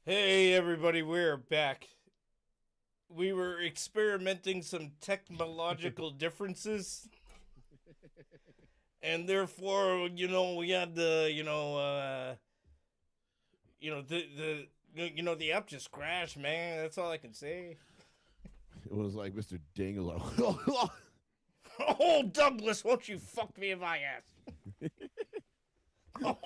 Hey everybody, we're back. We were experimenting some technological differences, and therefore, we had the app just crashed, man. That's all I can say. It was like Mr. Ding was like, Oh, Douglas, won't you fuck me in my ass?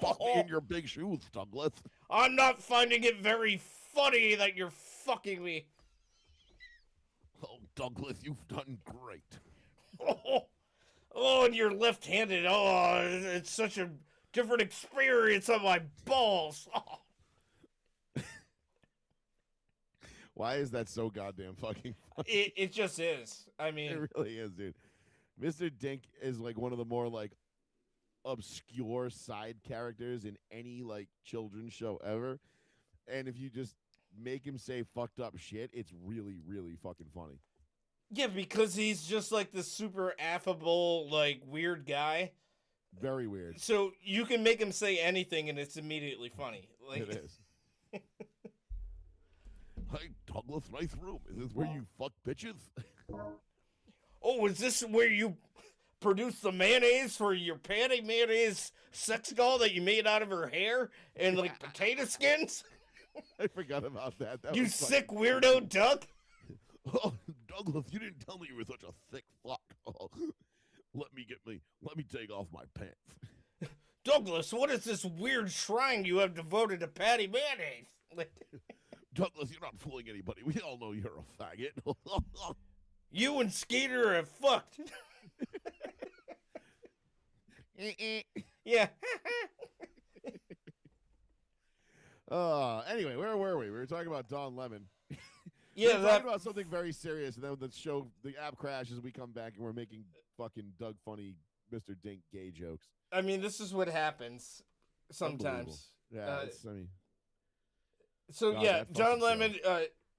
fuck me in your big shoes, Douglas. I'm not finding it very funny that you're fucking me. Oh, Douglas, you've done great. Oh, and you're left-handed. Oh, it's such a different experience on my balls. Oh. Why is that so goddamn fucking funny? It just is. I mean, It really is, dude. Mr. Dink is like one of the more like obscure side characters in any like children's show ever. And if you just make him say fucked up shit, it's really, really fucking funny. yeah, because he's just like this super affable, like weird guy. Very weird. So you can make him say anything, and it's immediately funny. It Like, is. Hey, Douglas, nice room. Is this where you fuck bitches? oh, is this where you produce the mayonnaise for your Patty mayonnaise sex doll that you made out of her hair and like potato skins? I forgot about that. That You was sick fucking weirdo, Doug. Oh, Douglas, you didn't tell me you were such a thick fuck. Oh, let me take off my pants. Douglas, what is this weird shrine you have devoted to Patty mayonnaise? Like, Douglas, you're not fooling anybody. We all know you're a faggot. you and Skeeter have fucked. Yeah. Anyway, where were we? We were talking about Don Lemon. We Yeah, were talking that. about something very serious, and then the app crashes, we come back and we're making fucking Doug funny Mr. Dink gay jokes. I mean, this is what happens Unbelievable. sometimes. Yeah, I mean, So God, yeah, that fucking John show. Lemon.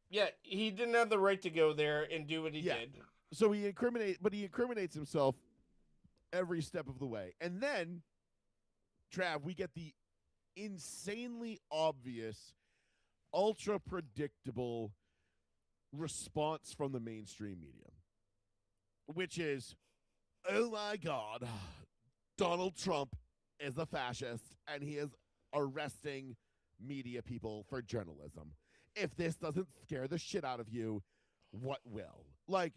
Yeah, he didn't have the right to go there and do what he Yeah. did. So he incriminates himself every step of the way. And then, Trav, we get the insanely obvious, ultra predictable response from the mainstream media, which is, oh my God, Donald Trump is a fascist and he is arresting media people for journalism. If this doesn't scare the shit out of you, what will? Like,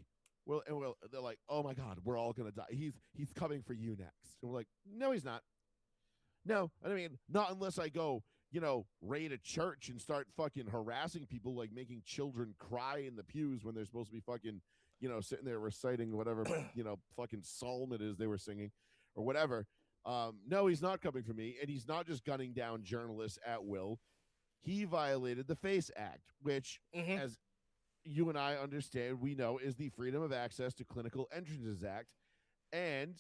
well, they're like, oh my God, we're all gonna die. He's coming for you next. And we're like, no, he's not. No, I mean, not unless I go, raid a church and start fucking harassing people, like making children cry in the pews when they're supposed to be fucking, sitting there reciting whatever, fucking psalm it is they were singing or whatever. No, he's not coming for me. And he's not just gunning down journalists at will. He violated the FACE Act, which, Mm-hmm. as you and I understand, we know is the Freedom of Access to Clinical Entrances Act. And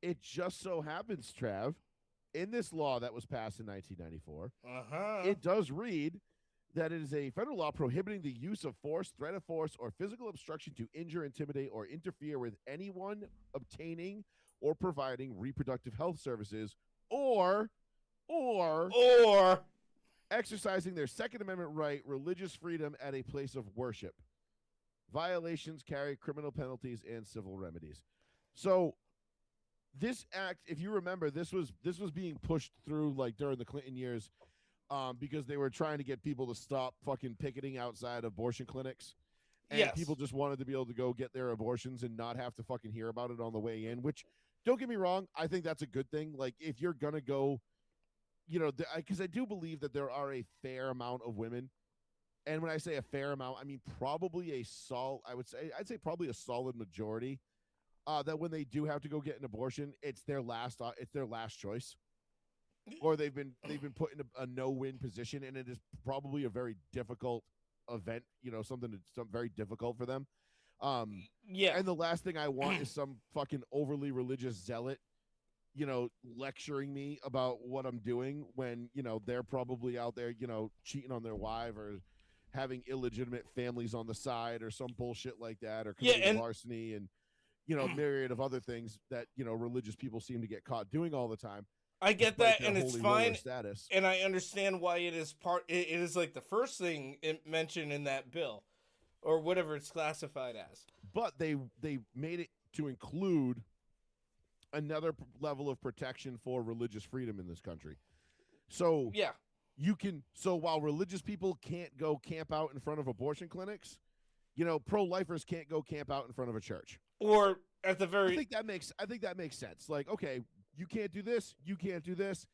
it just so happens, Trav, in this law that was passed in 1994, Uh huh. it does read that it is a federal law prohibiting the use of force, threat of force, or physical obstruction to injure, intimidate, or interfere with anyone obtaining or providing reproductive health services or Or exercising their Second Amendment right, religious freedom at a place of worship. Violations carry criminal penalties and civil remedies. So this act, if you remember, this was being pushed through like during the Clinton years, because they were trying to get people to stop fucking picketing outside abortion clinics, and people yes. just wanted to be able to go get their abortions and not have to fucking hear about it on the way in. Which, don't get me wrong, I think that's a good thing. Like if you're gonna go, because I do believe that there are a fair amount of women. And when I say a fair amount, I mean probably I'd say probably a solid majority, that when they do have to go get an abortion, it's their last choice, or they've been put in a no-win position, and it is probably a very difficult event, something very difficult for them. Yeah. And the last thing I want is some fucking overly religious zealot, lecturing me about what I'm doing when, they're probably out there, cheating on their wife or having illegitimate families on the side or some bullshit like that, or Yeah. committing And larceny and, myriad of other things that, religious people seem to get caught doing all the time. I get despite that, their and it's holy roller fine, status. and I understand why it is it is like the first thing it mentioned in that bill, or whatever it's classified as. But they made it to include another level of protection for religious freedom in this country. So Yeah. so while religious people can't go camp out in front of abortion clinics, pro-lifers can't go camp out in front of a church. Or at the very, I think that makes sense. Like, okay, you can't do this, you can't do this.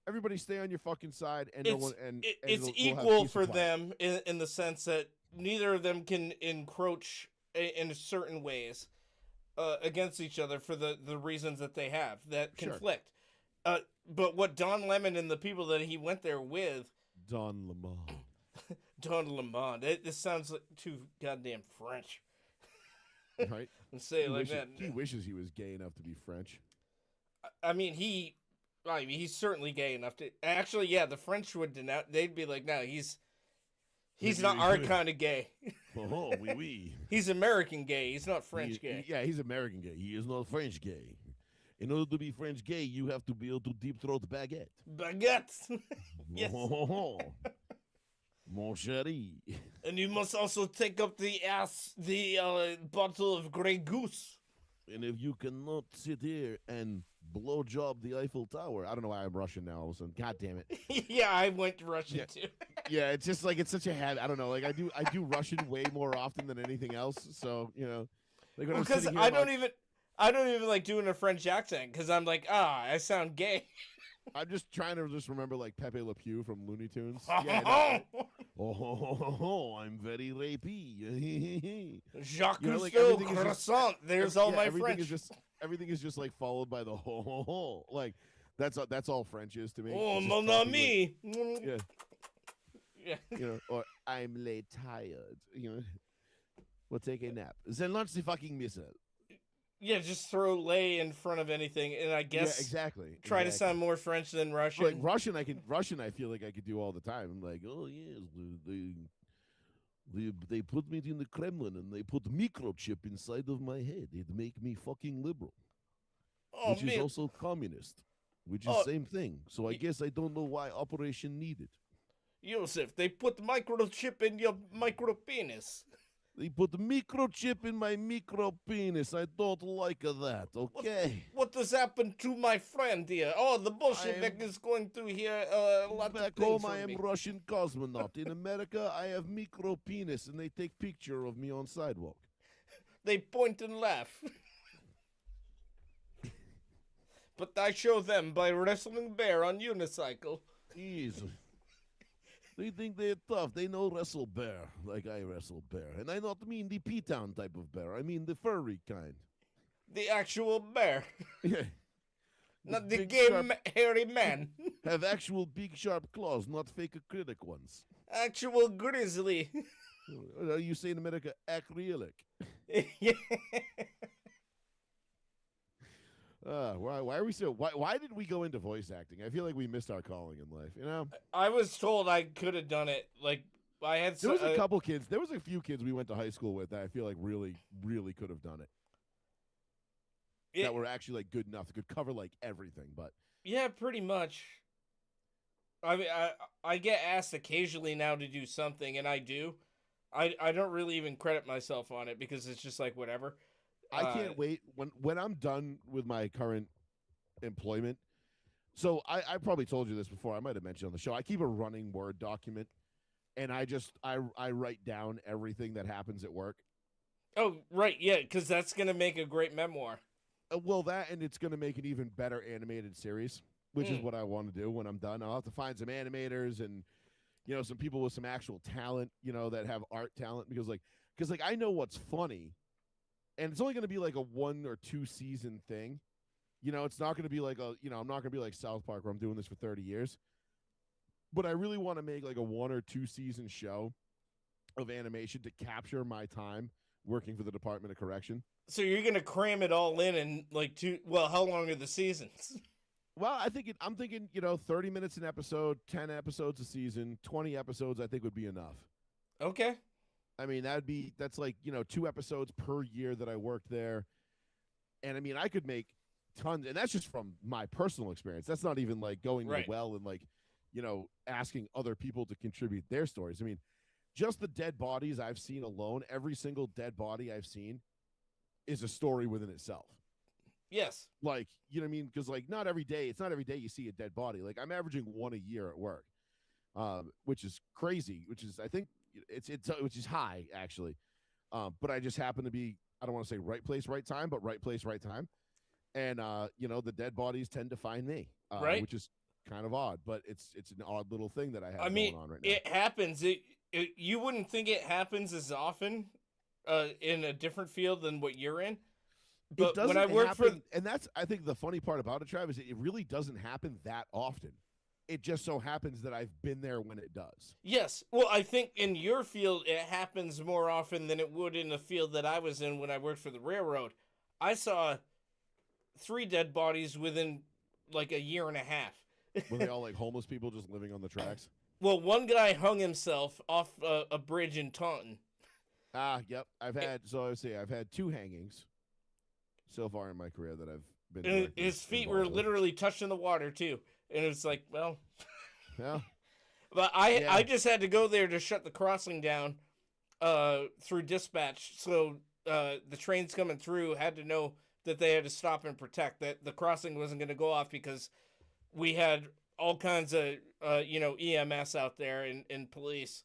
Everybody stay on your fucking side, and it's we'll equal have for them in the sense that neither of them can encroach in certain ways against each other for the reasons that they have that conflict. But what Don Lemon and the people that he went there with, Don Lemon. Don Lemon, this sounds like too goddamn French. Right? And say it like that. He wishes he was gay enough to be French. I mean, he's certainly gay enough to. Actually, yeah, the French would denounce. They'd be like, no, he's not our kind of gay. Oh, oui, oui. He's American gay. He's not French gay. Yeah, he's American gay. He is not French gay. In order to be French gay, you have to be able to deep throat baguette. Baguette. Yes. Mon chéri. And you must also take up the bottle of Grey Goose. And if you cannot sit here and blow job the Eiffel Tower, I don't know why I'm Russian now. All of a sudden, God damn it. Yeah, I went Russian too. Yeah, it's just like it's such a habit. I don't know. Like I do Russian way more often than anything else. So like because I don't even like doing a French accent because I'm like, I sound gay. I'm just trying to remember like Pepe Le Pew from Looney Tunes. Yeah, I'm very rapey. Jacques like, Cousteau, croissant. There's all my French. Everything is just like followed by the ho. Like that's all French is to me. Oh, mon ami. Like, yeah. Or I'm late tired. We'll take a nap. Then launch the fucking missile. Yeah, just throw lay in front of anything, and I guess exactly. Try to sound more French than Russian. Like Russian, I feel like I could do all the time. I'm like, oh yes, they put me in the Kremlin and they put a microchip inside of my head. It make me fucking liberal, which is also communist, which is same thing. So I guess I don't know why Operation needed. Yosef, they put microchip in your micro penis. They put a microchip in my micro penis. I don't like that, okay? What has happened to my friend here? Oh, the Bolshevik is going to hear a lot of things back home, from I am me. Russian cosmonaut. In America, I have micro penis, and they take picture of me on sidewalk. They point and laugh. But I show them by wrestling bear on unicycle. Easy. They think they're tough. They know wrestle bear like I wrestle bear. And I not mean the P-Town type of bear. I mean the furry kind. The actual bear. Yeah. Not the gay hairy man. Have actual big sharp claws, not fake acrylic ones. Actual grizzly. You say in America, acrylic. Yeah. Why are we so? Why did we go into voice acting? I feel like we missed our calling in life. I was told I could have done it. Like I had. There was a couple kids. There was a few kids we went to high school with that I feel like really, really could have done it. That were actually like good enough. Could cover like everything. But yeah, pretty much. I mean, I get asked occasionally now to do something, and I do. I don't really even credit myself on it because it's just like whatever. I can't wait when I'm done with my current employment. So I probably told you this before. I might have mentioned on the show. I keep a running Word document, and I write down everything that happens at work. Oh, right, yeah, because that's gonna make a great memoir. Well, that and it's gonna make an even better animated series, which is what I want to do when I'm done. I'll have to find some animators and some people with some actual talent, that have art talent because I know what's funny. And it's only going to be like a 1 or 2 season thing. It's not going to be like I'm not going to be like South Park where I'm doing this for 30 years. But I really want to make like a 1 or 2 season show of animation to capture my time working for the Department of Correction. So you're going to cram it all in like how long are the seasons? Well, I'm thinking, 30 minutes an episode, 10 episodes a season, 20 episodes I think would be enough. Okay. I mean, that's like, 2 episodes per year that I worked there. And I mean, I could make tons, and that's just from my personal experience. That's not even like going to the well and like, asking other people to contribute their stories. I mean, just the dead bodies I've seen alone, every single dead body I've seen is a story within itself. Yes. Like, you know what I mean? Because like it's not every day you see a dead body. Like I'm averaging one a year at work, which is crazy, which is, I think which is high actually. But I just happen to be, I don't want to say right place, right time, but right place, right time. And, the dead bodies tend to find me, which is kind of odd, but it's an odd little thing that I have going on right now. It happens. You wouldn't think it happens as often in a different field than what you're in. But when I work and that's, I think the funny part about it, Travis, it really doesn't happen that often. It just so happens that I've been there when it does. Yes. Well, I think in your field, it happens more often than it would in the field that I was in when I worked for the railroad. I saw 3 dead bodies within like a year and a half. Were they all like homeless people just living on the tracks? Well, one guy hung himself off a bridge in Taunton. Yep. I've had 2 hangings so far in my career that I've been. And his feet were literally touching the water too, and it's like, well, yeah. But I just had to go there to shut the crossing down, through dispatch. So the trains coming through had to know that they had to stop and protect, that the crossing wasn't going to go off because we had all kinds of EMS out there and police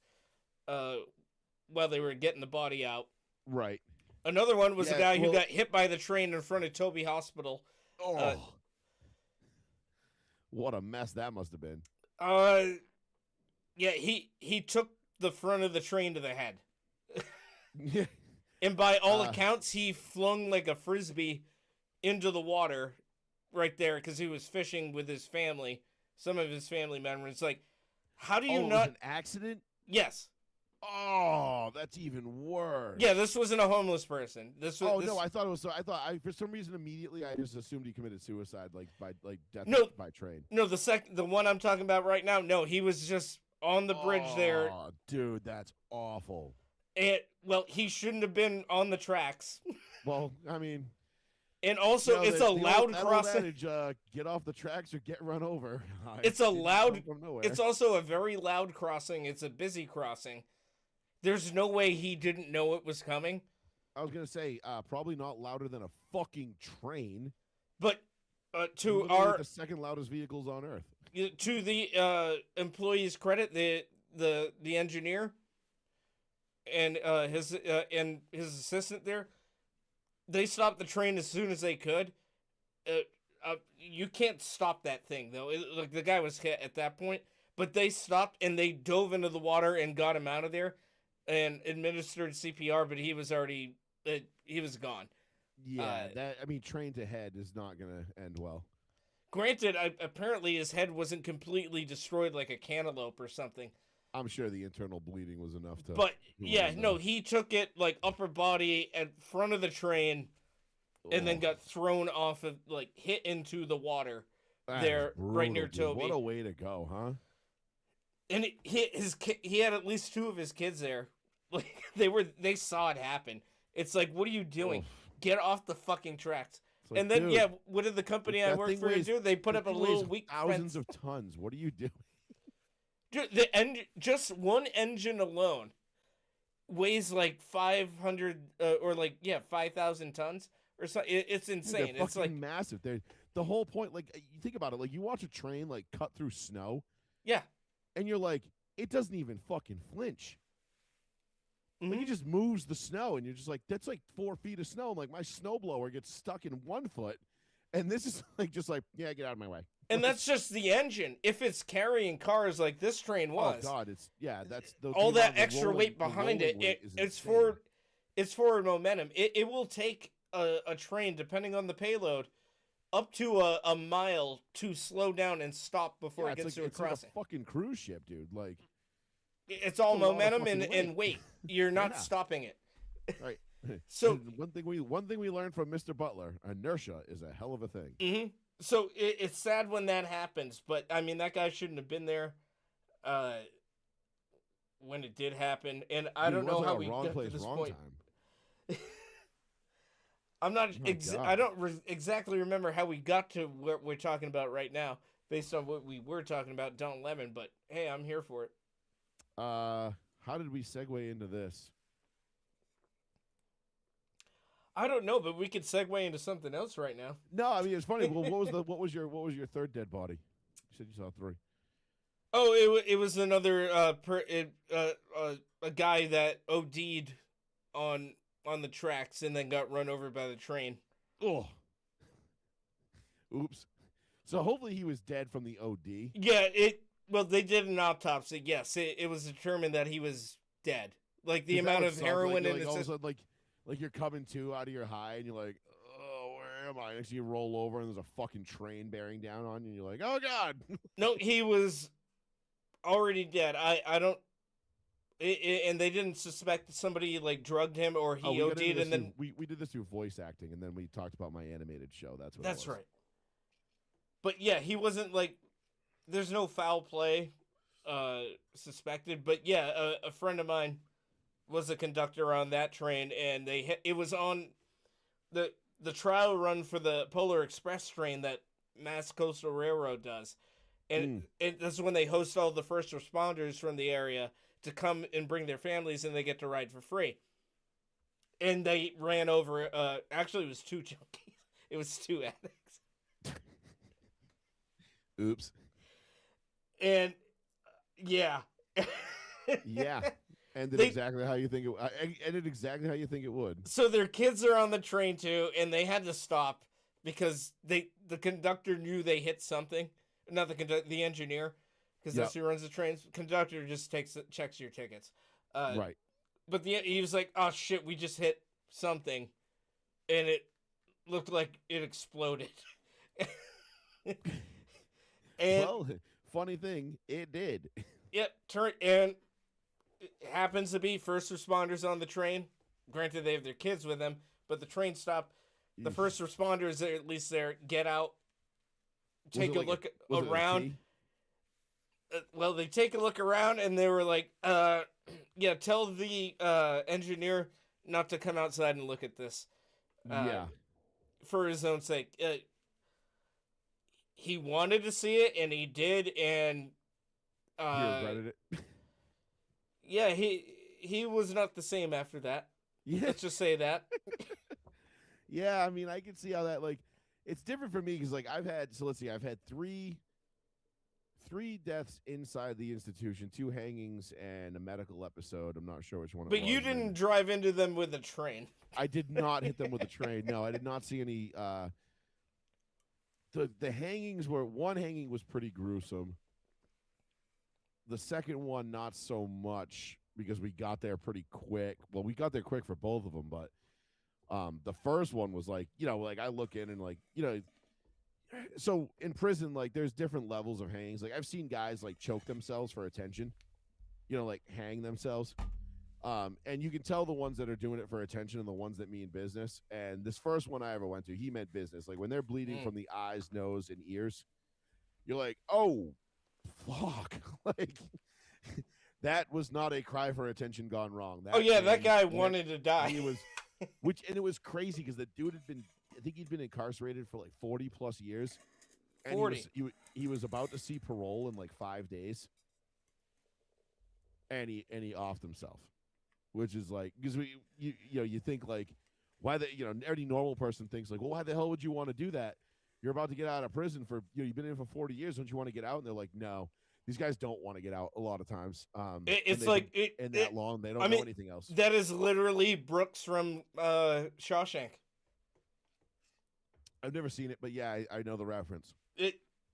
while they were getting the body out. Right. Another one was a guy who got hit by the train in front of Toby Hospital. Oh, what a mess that must have been. Yeah, he took the front of the train to the head. Yeah. And by all accounts, he flung like a frisbee into the water right there because he was fishing with his family, some of his family members. Like, how do you not? It was an accident? Yes. Oh, that's even worse. Yeah, this wasn't a homeless person. No, I thought it was. For some reason immediately I just assumed he committed suicide, like by death by train. No, the one I'm talking about right now. No, he was just on the bridge there. Oh, dude, that's awful. He shouldn't have been on the tracks. Well, I mean, and also it's a loud crossing. Adage, get off the tracks or get run over. It's a loud. It's also a very loud crossing. It's a busy crossing. There's no way he didn't know it was coming. I was going to say, probably not louder than a fucking train. But to the second loudest vehicles on Earth. To the employee's credit, the engineer and his assistant there, they stopped the train as soon as they could. You can't stop that thing, though. Like the guy was hit at that point. But they stopped and they dove into the water and got him out of there. And administered CPR, but he was already he was gone. Yeah, train to head is not gonna end well. Granted, apparently his head wasn't completely destroyed like a cantaloupe or something. I'm sure the internal bleeding was enough to. But he took it like upper body at front of the train, and then got thrown off of hit into the water there right near Toby. What a way to go, huh? And he had at least 2 of his kids there. Like they saw it happen. It's like, what are you doing? Oof. Get off the fucking tracks. Like, and then dude, what did the company I worked for do? They put up a little weak thousands of tons. What are you doing? Dude, just one engine alone weighs like 500 or 5,000 tons or so. It's insane. It's like massive. The whole point, like you think about it, like you watch a train like cut through snow. Yeah. And you're like, it doesn't even fucking flinch. Mm-hmm. Like, it just moves the snow, and you're just like, that's like 4 feet of snow. I'm like, my snowblower gets stuck in 1 foot, and this is get out of my way. And that's just the engine. If it's carrying cars like this train was, oh god, that's all that extra weight behind it. It's forward momentum. It will take a train, depending on the payload, up to a mile to slow down and stop before it gets to a crossing. Like a fucking cruise ship, dude. Like, it's all momentum and weight. You're not stopping it. Right. So one thing we learned from Mr. Butler: inertia is a hell of a thing. Mm-hmm. So it's sad when that happens, but I mean that guy shouldn't have been there when it did happen, and I don't know how we got to this point. I'm not. My God. I don't exactly remember how we got to what we're talking about right now, based on what we were talking about, Don Lemon. But hey, I'm here for it. How did we segue into this? I don't know, but we could segue into something else right now. No, I mean it's funny. Well, what was your third dead body? You said you saw 3. Oh, it was another a guy that OD'd on the tracks and then got run over by the train. Oh, oops. So hopefully he was dead from the OD. Yeah, well, they did an autopsy. Yes, it was determined that he was dead. Like the amount of heroin in his all of a sudden, like you're coming to out of your high and you're like, oh, where am I? Next thing you roll over and there's a fucking train bearing down on you and you're like, oh God. No, he was already dead. I don't. And they didn't suspect somebody like drugged him or he OD'd, and then we did this through voice acting, and then we talked about my animated show. That's right. But yeah, he wasn't like. There's no foul play suspected, but yeah, a friend of mine was a conductor on that train, and it was on the trial run for the Polar Express train that Mass Coastal Railroad does, and that's when they host all the first responders from the area to come and bring their families, and they get to ride for free. And they ran over. Actually, it was 2 junkies. It was 2 addicts. Oops. And yeah. Yeah. Ended exactly how you think it. Ended exactly how you think it would. So their kids are on the train too, and they had to stop because the conductor knew they hit something. Not the engineer, because that's who runs the trains. Conductor just checks your tickets. Right. But he was like, "Oh shit, we just hit something," and it looked like it exploded. And well, funny thing, it did. Yep, and it happens to be first responders on the train. Granted, they have their kids with them, but the train stopped. The first responders, at least there, get out, take a look around. Well, they take a look around, and they were like, yeah, tell the engineer not to come outside and look at this. Yeah. For his own sake. He wanted to see it, and he did, and he regretted it. Yeah, he was not the same after that. Yeah. Let's just say that. Yeah, I mean, I can see how that, like, it's different for me because, like, I've had 3 deaths inside the institution, 2 hangings, and a medical episode. I'm not sure which one it was. But you didn't drive into them with a train. I did not hit them with a train. No, I did not see any. The hangings one hanging was pretty gruesome. The second one, not so much because we got there pretty quick. Well, we got there quick for both of them, but the first one was like, like I look in and like, so in prison, like there's different levels of hangings. Like I've seen guys like choke themselves for attention, like hang themselves. And you can tell the ones that are doing it for attention and the ones that mean business. And this first one I ever went to, he meant business. Like when they're bleeding from the eyes, nose, and ears, you're like, oh, fuck. Like that was not a cry for attention gone wrong. That guy wanted to die. He was, and it was crazy because the dude I think he'd been incarcerated for like 40 plus years. And 40. He was about to see parole in like 5 days. And he offed himself. Which is like, because you think like, why every normal person thinks like, well, why the hell would you want to do that? You're about to get out of prison for, you've been in for 40 years. Don't you want to get out? And they're like, no, these guys don't want to get out a lot of times. It's like, that long, they don't know anything else. That is literally Brooks from Shawshank. I've never seen it, but yeah, I know the reference.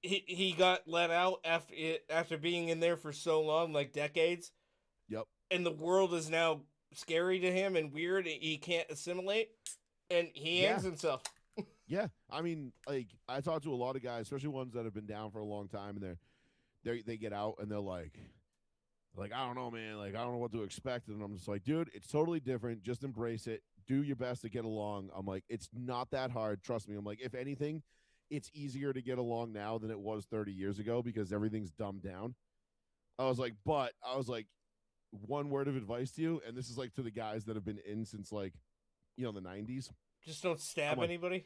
He got let out after being in there for so long, like decades. Yep. And the world is now scary to him and weird. He can't assimilate, and he hangs himself. Yeah, I mean, like I talk to a lot of guys, especially ones that have been down for a long time, and they get out and they're like I don't know, man, like I don't know what to expect, and I'm just like, dude, it's totally different. Just embrace it. Do your best to get along. I'm like, it's not that hard. Trust me. I'm like, if anything, it's easier to get along now than it was 30 years ago because everything's dumbed down. I was like, one word of advice to you, and this is like to the guys that have been in since like, the 90s. Just don't I'm stab like, anybody.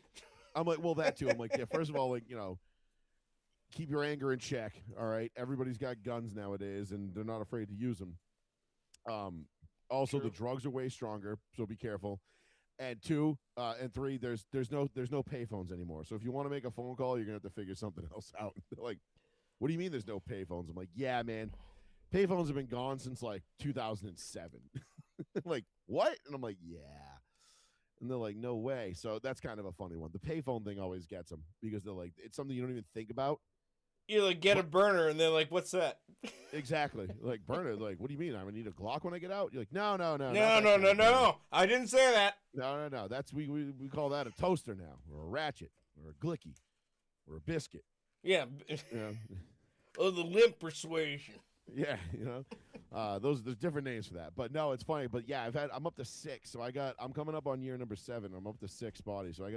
well, that too. I'm like, yeah. First of all, like, keep your anger in check. All right, everybody's got guns nowadays, and they're not afraid to use them. Um, Also, True. the drugs are way stronger, so be careful. And two, and three, there's no payphones anymore. So if you want to make a phone call, you're gonna have to figure something else out. They're like, what do you mean there's no payphones? I'm like, yeah, man, payphones have been gone since like 2007. Like, what? And I'm like, yeah. And they're like, no way. So that's kind of a funny one. The payphone thing always gets them because they're like, it's something you don't even think about. You like get a But burner, and they're like, "What's that?" exactly, like burner. Like, what do you mean? I'm gonna need a Glock when I get out? You're like, no, no, no, not No, that no, kind no, of burner. no. I didn't say that. No, no, no. That's we call that a toaster now, or a ratchet, or a glicky, or a biscuit. Yeah. You know? Oh, the limp persuasion. Yeah, there's different names for that. But no, it's funny. But yeah, I'm up to 6, so I'm coming up on year number 7. I'm up to 6 bodies, so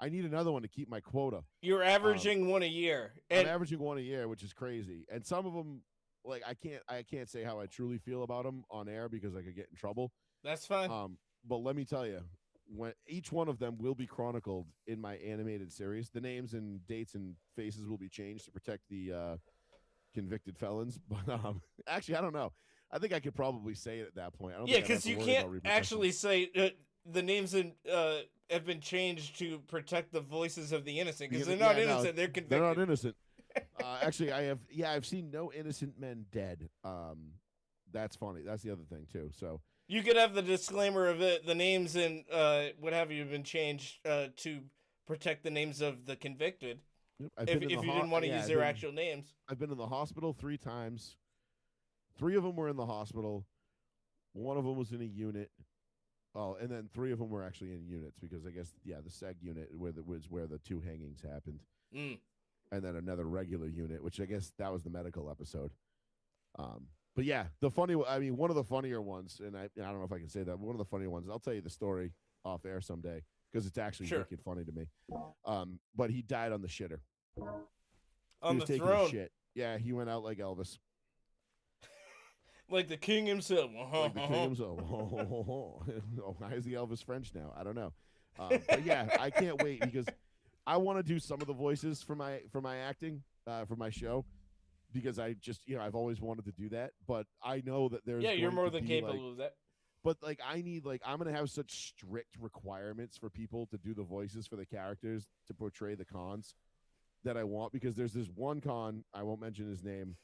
I need another one to keep my quota. You're averaging one a year. I'm averaging one a year, which is crazy. And some of them, like I can't say how I truly feel about them on air because I could get in trouble. That's fine. But let me tell you, when each one of them will be chronicled in my animated series, the names and dates and faces will be changed to protect the convicted felons. But actually, I don't know. I think I could probably say it at that point. I don't Yeah, think I'd have because to you worry can't about actually say the names have been changed to protect the voices of the innocent because they're not innocent. No, They're convicted. they're not innocent. Actually, I've seen no innocent men dead. That's funny. That's the other thing too. So You could have the disclaimer of it. The names and what have you been changed to protect the names of the convicted. If you didn't want to use their actual names. I've been in the hospital 3 times. 3 of them were in the hospital. One of them was in a unit. Oh, and then 3 of them were actually in units because I guess the SEG unit was where the 2 hangings happened, and then another regular unit, which I guess that was the medical episode. But yeah, one of the funnier ones, and I don't know if I can say that, but one of the funnier ones. I'll tell you the story off air someday because it's actually wicked funny to me. But he died on the shitter. On he was the taking throne. A shit. Yeah, he went out like Elvis. Like the king himself. Like the king himself. Oh, why is the Elvis French now? I don't know. But yeah, I can't wait because I want to do some of the voices for my acting for my show because I just I've always wanted to do that. But I know that there's you're more than capable of that. But I'm gonna have such strict requirements for people to do the voices for the characters to portray the cons that I want because there's this one con, I won't mention his name,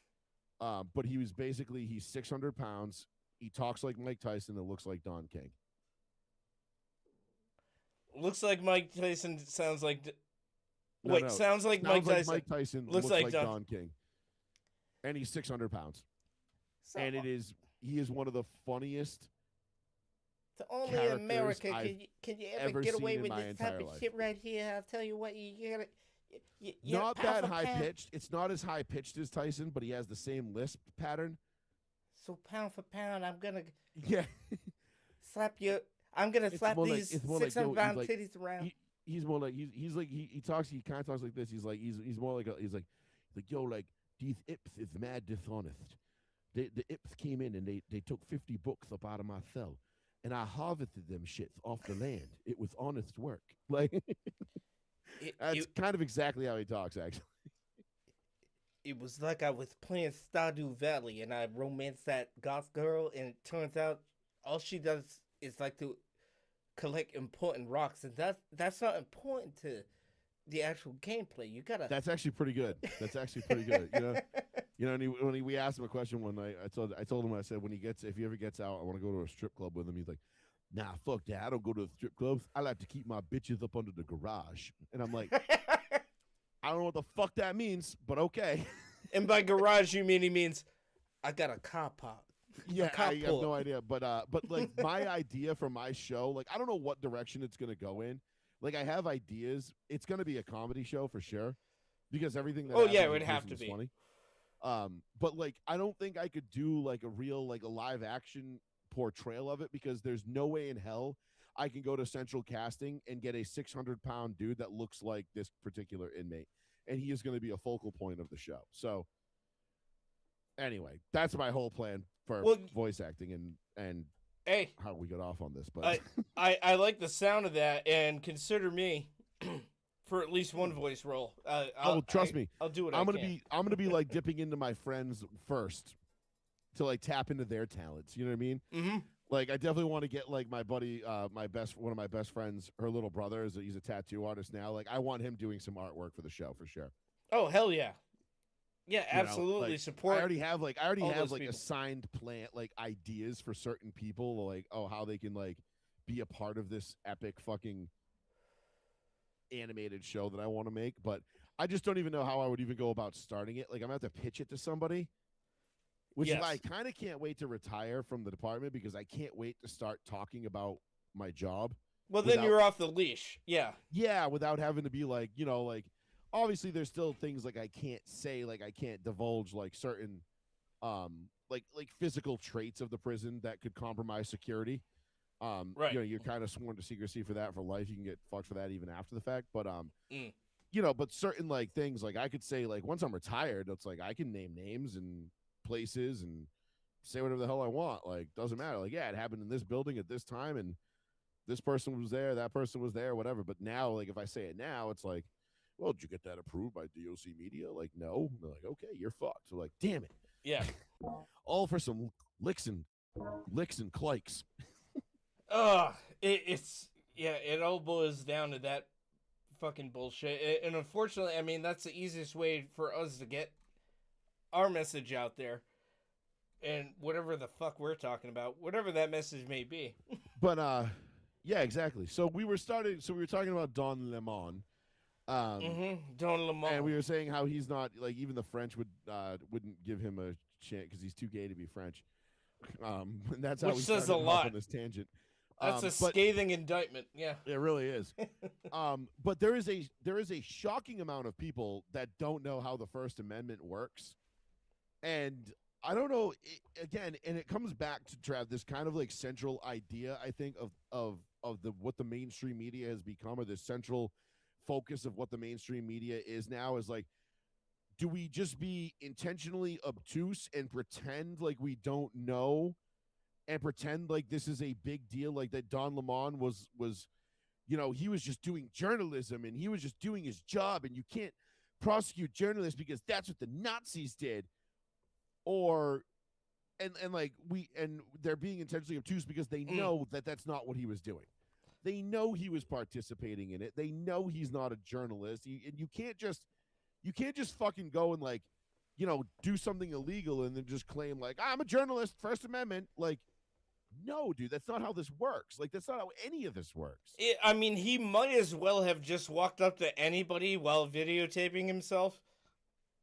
but he's 600 pounds. He talks like Mike Tyson and looks like Don King. Looks like Mike Tyson. Sounds like. Sounds like Mike Tyson. Mike Tyson looks like Don King, and he's 600 pounds. So, and he is one of the funniest. The only in America can you ever get away with this type of shit right here. I'll tell you what, you gotta. Not that high pitched. It's not as high pitched as Tyson, but he has the same lisp pattern. So pound for pound, I'm gonna slap you. I'm gonna slap these 600-pound titties around. He's more like he talks. He kind of talks like this. He's more like he's like yo, like these ips is mad dishonest. The ips came in and they took 50 books up out of my cell, and I harvested them shits off the land. It was honest work. Like that's kind of exactly how he talks, actually. It was like I was playing Stardew Valley and I romanced that goth girl, and it turns out all she does is like to collect important rocks, and that's not important to the actual gameplay. You gotta. That's actually pretty good. That's actually pretty good. And we asked him a question one night. I told him, I said, if he ever gets out, I want to go to a strip club with him. He's like, nah, fuck that. I don't go to the strip clubs. I like to keep my bitches up under the garage. And I'm like, I don't know what the fuck that means, but okay. And by garage, he means I got a car park. Yeah, I have no idea. But like my idea for my show, like I don't know what direction it's gonna go in. Like I have ideas. It's gonna be a comedy show for sure, because everything that it would have to be funny. But like I don't think I could do like a live action portrayal of it because there's no way in hell I can go to central casting and get a 600-pound dude that looks like this particular inmate, and he is going to be a focal point of the show. So anyway, that's my whole plan for voice acting and Hey, how we got off on this, but I like the sound of that, and consider me for at least one voice role. Trust me, I'll do what I'm I gonna can. I'm gonna be like dipping into my friends first to like tap into their talents. You know what I mean? Mm-hmm. Like, I definitely want to get like my buddy, one of my best friends, her little brother he's a tattoo artist now. Like, I want him doing some artwork for the show for sure. Oh hell yeah, yeah, You know, absolutely like, support. I already have all those like people. assigned plant like ideas for certain people, like how they can like be a part of this epic fucking animated show that I want to make. But I just don't even know how I would even go about starting it. Like, I'm gonna have to pitch it to somebody. Which is why I kind of can't wait to retire from the department, because I can't wait to start talking about my job. Well, then you're off the leash. Yeah. Yeah, without having to be like, like, obviously there's still things like I can't say, like I can't divulge like certain like physical traits of the prison that could compromise security. Right. You're kind of sworn to secrecy for that for life. You can get fucked for that even after the fact. But Mm. But certain like things like I could say, like, once I'm retired, it's like I can name names and places and say whatever the hell I want. Like, doesn't matter. Like, yeah, it happened in this building at this time, and this person was there, that person was there, whatever. But now, like, if I say it now, it's like, well, did you get that approved by DOC Media? Like, no. They're like, okay, you're fucked. So like, damn it. Yeah. All for some licks and clikes. It all boils down to that fucking bullshit. And unfortunately, I mean, that's the easiest way for us to get our message out there, and whatever the fuck we're talking about, whatever that message may be. But yeah, exactly. So we were talking about Don Lemon. Don Lemon. And we were saying how he's not, like, even the French wouldn't give him a chance because he's too gay to be French. And that's how Which we says started a lot on this tangent. That's a scathing indictment. Yeah, it really is. But there is a shocking amount of people that don't know how the First Amendment works. And I don't know, again, and it comes back to Trav, this kind of like central idea, I think, of what the mainstream media has become, or the central focus of what the mainstream media is now, is like, do we just be intentionally obtuse and pretend like we don't know, and pretend like this is a big deal, like that Don Lemon was he was just doing journalism and he was just doing his job, and you can't prosecute journalists because that's what the Nazis did. Or and they're being intentionally obtuse because they know that that's not what he was doing. They know he was participating in it. They know he's not a journalist. And you can't just fucking go and, like, do something illegal and then just claim, like, I'm a journalist, First Amendment. Like, no, dude, that's not how this works. Like, that's not how any of this works. I mean, he might as well have just walked up to anybody while videotaping himself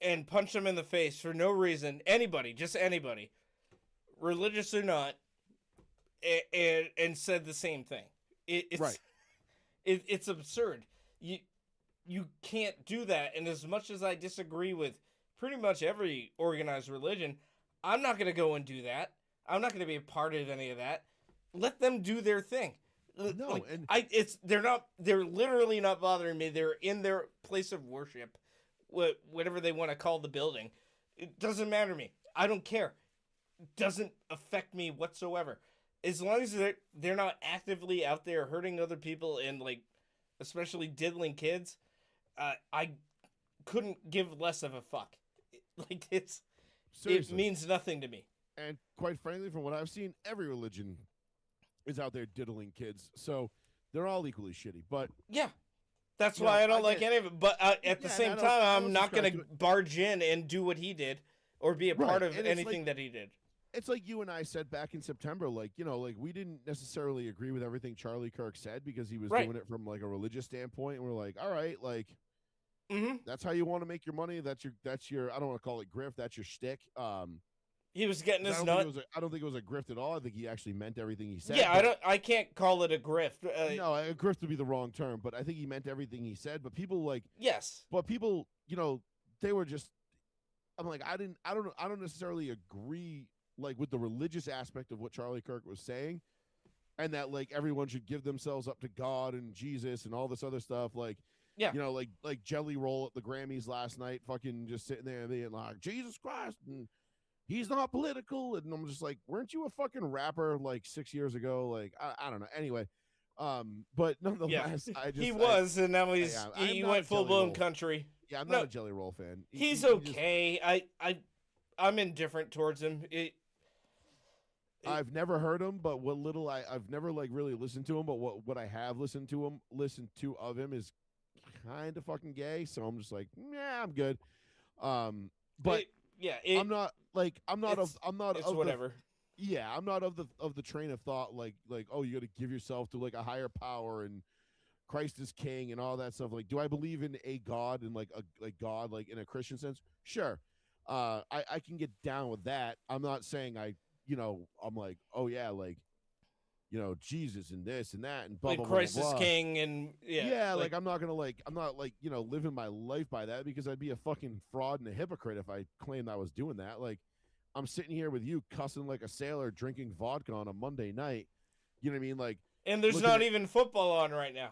and punched him in the face for no reason. Anybody, just anybody, religious or not, and said the same thing. It's right. It's absurd. You can't do that. And as much as I disagree with pretty much every organized religion, I'm not going to go and do that. I'm not going to be a part of any of that. Let them do their thing. No, like, and they're literally not bothering me. They're in their place of worship, whatever they want to call the building. It doesn't matter to me. I don't care. It doesn't affect me whatsoever. As long as they're not actively out there hurting other people and, like, especially diddling kids, I couldn't give less of a fuck. Like, it means nothing to me. And quite frankly, from what I've seen, every religion is out there diddling kids, so they're all equally shitty. But yeah, that's why I don't like any of it. But at the same time, I'm not going to barge in and do what he did or be a part of anything that he did. It's like you and I said back in September, like, like, we didn't necessarily agree with everything Charlie Kirk said because he was doing it from, like, a religious standpoint. And we're like, all right, like, that's how you want to make your money. That's your I don't want to call it grift. That's your shtick. He was getting his nut. I don't think it was a grift at all. I think he actually meant everything he said. Yeah, I can't call it a grift. No, a grift would be the wrong term, but I think he meant everything he said. But people yes. But people, they were just. I'm like, I don't necessarily agree, like, with the religious aspect of what Charlie Kirk was saying, and that, like, everyone should give themselves up to God and Jesus and all this other stuff. Like, yeah, like Jelly Roll at the Grammys last night, fucking just sitting there being like, Jesus Christ, and he's not political, and I'm just like, weren't you a fucking rapper like 6 years ago? Like, I don't know. Anyway, but Yeah, nonetheless, I just he was, and now I'm he not a went full Jelly blown Roll. country. Yeah, I'm not No, a Jelly Roll fan. he's He just okay. I'm indifferent towards him. I've never heard him, but what little I've never like really listened to him, but what I have listened to of him is kind of fucking gay. So I'm just like, yeah, I'm good. But I'm not like I'm not it's of whatever. I'm not of the train of thought like oh, you got to give yourself to like a higher power and Christ is king and all that stuff. Like, do I believe in a God and like God like in a Christian sense? Sure. I can get down with that. I'm not saying I'm like, oh yeah, like, Jesus and this and that and blah Like blah blah Christ blah. is king, and Like I'm not like living my life by that, because I'd be a fucking fraud and a hypocrite if I claimed I was doing that. Like, I'm sitting here with you cussing like a sailor, drinking vodka on a Monday night. You know what I mean? Like, and there's not even football on right now.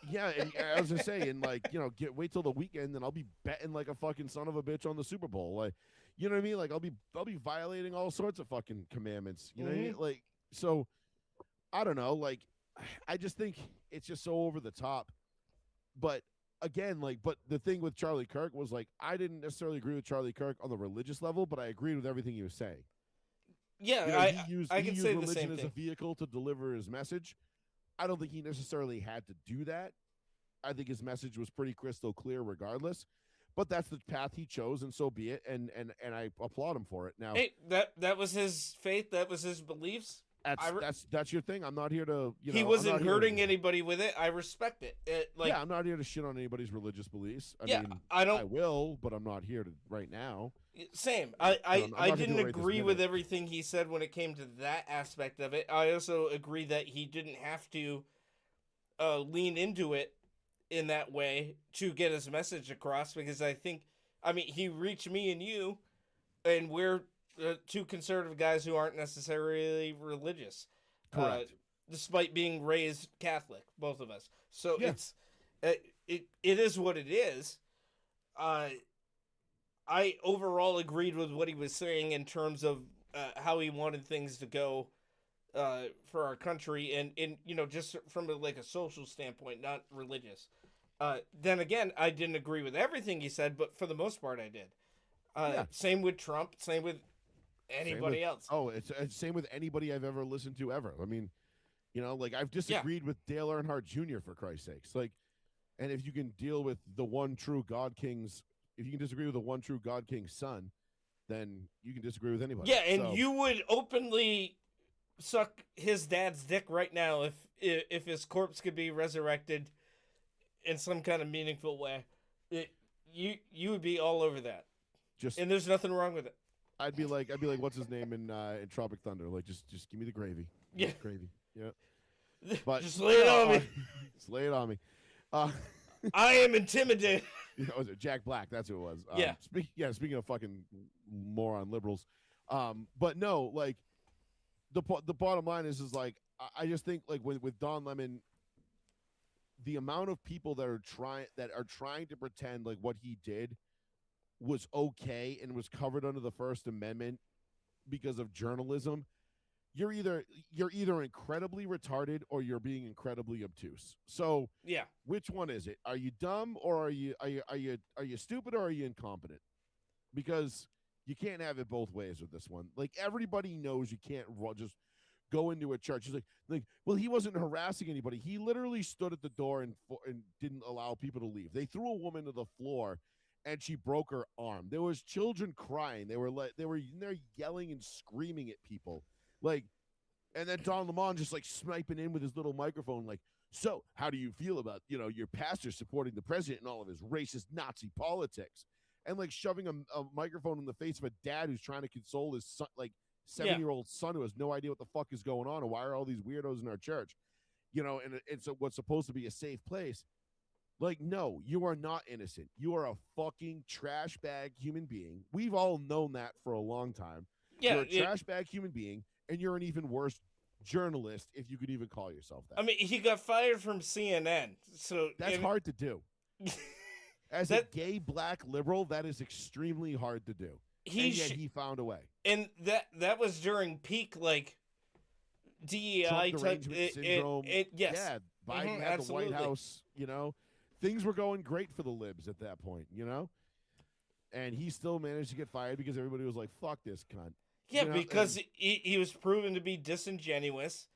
yeah, and I was gonna say, and like, wait till the weekend, and I'll be betting like a fucking son of a bitch on the Super Bowl. Like, you know what I mean? Like, I'll be violating all sorts of fucking commandments. You know what I mean? Like, so I don't know. Like, I just think it's just so over the top. But again, like, but the thing with Charlie Kirk was like, I didn't necessarily agree with Charlie Kirk on the religious level, but I agreed with everything he was saying. Yeah, I can used say the religion same as thing. a vehicle to deliver his message. I don't think he necessarily had to do that. I think his message was pretty crystal clear regardless. But that's the path he chose, and so be it. And I applaud him for it. Now, Hey, that was his faith. That was his beliefs. That's your thing. I'm not here to he wasn't hurting anybody with it. I respect it. I'm not here to shit on anybody's religious beliefs. I mean, I will, but I'm not here to right now. Same. I'm I not gonna didn't do it right this agree with minute. everything he said when it came to that aspect of it. I also agree that he didn't have to lean into it in that way to get his message across, because he reached me and you, and we're two conservative guys who aren't necessarily religious. Correct. Despite being raised Catholic, both of us. So Yeah. it is what it is. I overall agreed with what he was saying in terms of how he wanted things to go for our country, and just from a social standpoint, not religious. Then again, I didn't agree with everything he said, but for the most part, I did. Same with Trump. Same with anybody else. Oh, it's same with anybody I've ever listened to ever. I mean, like, I've disagreed with Dale Earnhardt Jr. for Christ's sakes. Like, and if you can deal with the one true God King's, if you can disagree with the one true God King's son, then you can disagree with anybody. Yeah, and you would openly suck his dad's dick right now if his corpse could be resurrected in some kind of meaningful way. You would be all over that. And there's nothing wrong with it. I'd be like, what's his name in Tropic Thunder? Like, just give me the gravy. Yeah, gravy. Yeah. But just lay it on me. Just lay it on me. I am intimidated. Was it Jack Black? That's who it was. Yeah. Speaking of fucking moron liberals, but no, like, the bottom line is like, I just think, like, with Don Lemon, the amount of people that are trying to pretend like what he did was okay and was covered under the First Amendment because of journalism, you're either incredibly retarded or you're being incredibly obtuse. So yeah, which one is it? Are you dumb, or are you stupid, or are you incompetent? Because you can't have it both ways with this one. Like, everybody knows you can't just go into a church. He's like, well, he wasn't harassing anybody. He literally stood at the door and didn't allow people to leave. They threw a woman to the floor, and she broke her arm. There was children crying. They were in there yelling and screaming at people. Like, and then Don Lemon just like sniping in with his little microphone, like, so how do you feel about, your pastor supporting the president and all of his racist Nazi politics? And like shoving a microphone in the face of a dad who's trying to console his son, like 7-year-old son who has no idea what the fuck is going on, and why are all these weirdos in our church? And it's what's supposed to be a safe place. Like, no, you are not innocent. You are a fucking trash bag human being. We've all known that for a long time. Yeah, you're a trash bag human being, and you're an even worse journalist, if you could even call yourself that. I mean, he got fired from CNN, so that's hard to do. As a gay black liberal, that is extremely hard to do. and yet he found a way. And that was during peak like DEI Trump type syndrome. yes. Yeah, Biden had absolutely. the White House. Things were going great for the libs at that point. And he still managed to get fired because everybody was like, "Fuck this cunt." Yeah, because he was proven to be disingenuous.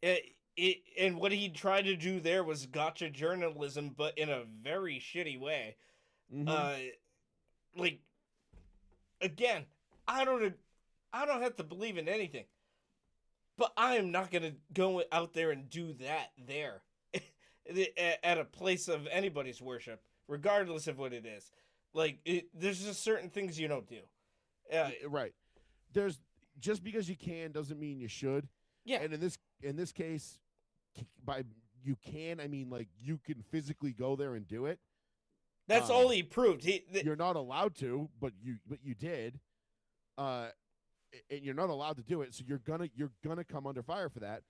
And what he tried to do there was gotcha journalism, but in a very shitty way. Like, again, I don't have to believe in anything, but I am not gonna go out there and do that there at a place of anybody's worship, regardless of what it is. Like, there's just certain things you don't do. Right. There's just because you can doesn't mean you should. Yeah. And in this case, by you can, I mean like you can physically go there and do it. That's all he proved. You're not allowed to, but you did. And you're not allowed to do it, so you're gonna come under fire for that,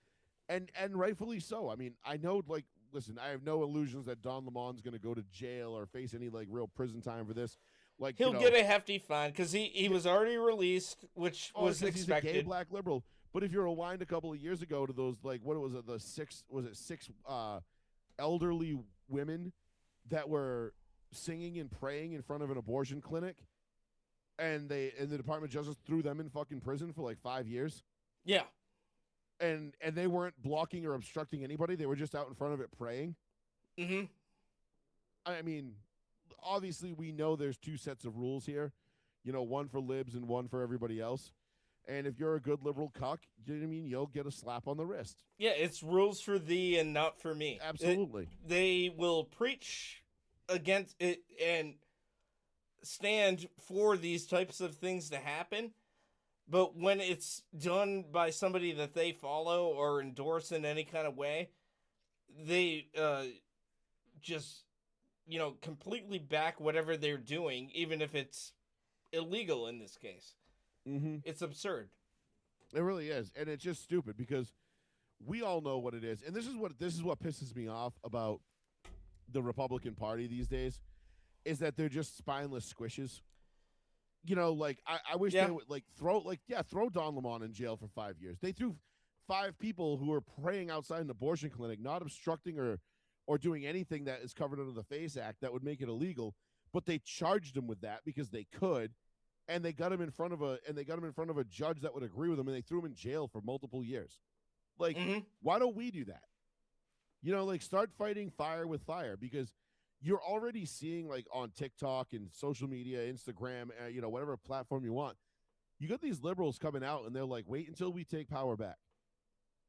and rightfully so. I mean, I know, like, listen, I have no illusions that Don Lemon's gonna go to jail or face any like real prison time for this. Like, he'll get a hefty fine because he was already released, which was expected. He's a gay black liberal. But if you rewind a couple of years ago to those, like, what was it, six elderly women that were singing and praying in front of an abortion clinic, and the Department of Justice threw them in fucking prison for like 5 years. Yeah. And they weren't blocking or obstructing anybody. They were just out in front of it praying. Mm-hmm. I mean, obviously we know there's two sets of rules here. One for libs and one for everybody else. And if you're a good liberal cuck, you know what I mean, you'll get a slap on the wrist. Yeah, it's rules for thee and not for me. Absolutely. They will preach against it and stand for these types of things to happen, but when it's done by somebody that they follow or endorse in any kind of way, they just completely back whatever they're doing, even if it's illegal in this case. Mm-hmm. It's absurd. It really is, and it's just stupid because we all know what it is, and this is what pisses me off about the Republican Party these days, is that they're just spineless squishes. Like I wish they would throw Don Lemon in jail for 5 years. They threw 5 people who were praying outside an abortion clinic, not obstructing or doing anything that is covered under the FACE Act that would make it illegal, but they charged them with that because they could. And they got him in front of a judge that would agree with him, and they threw him in jail for multiple years. Like, Why don't we do that? Like, start fighting fire with fire, because you're already seeing, like, on TikTok and social media, Instagram, whatever platform you want, you got these liberals coming out and they're like, wait until we take power back.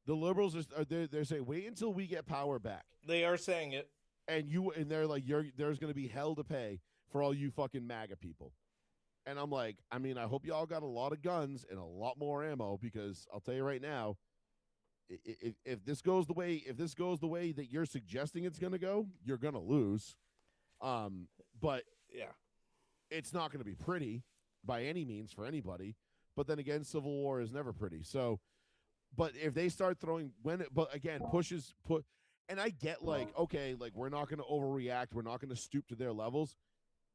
The liberals they're saying, wait until we get power back. They are saying it, and they're like, there's going to be hell to pay for all you fucking MAGA people. And I'm like, I mean, I hope y'all got a lot of guns and a lot more ammo, because I'll tell you right now, if this goes the way that you're suggesting it's going to go, you're going to lose. But yeah, it's not going to be pretty by any means for anybody. But then again, civil war is never pretty. So, but if they start throwing and I get, like, okay, like, we're not going to overreact, we're not going to stoop to their levels.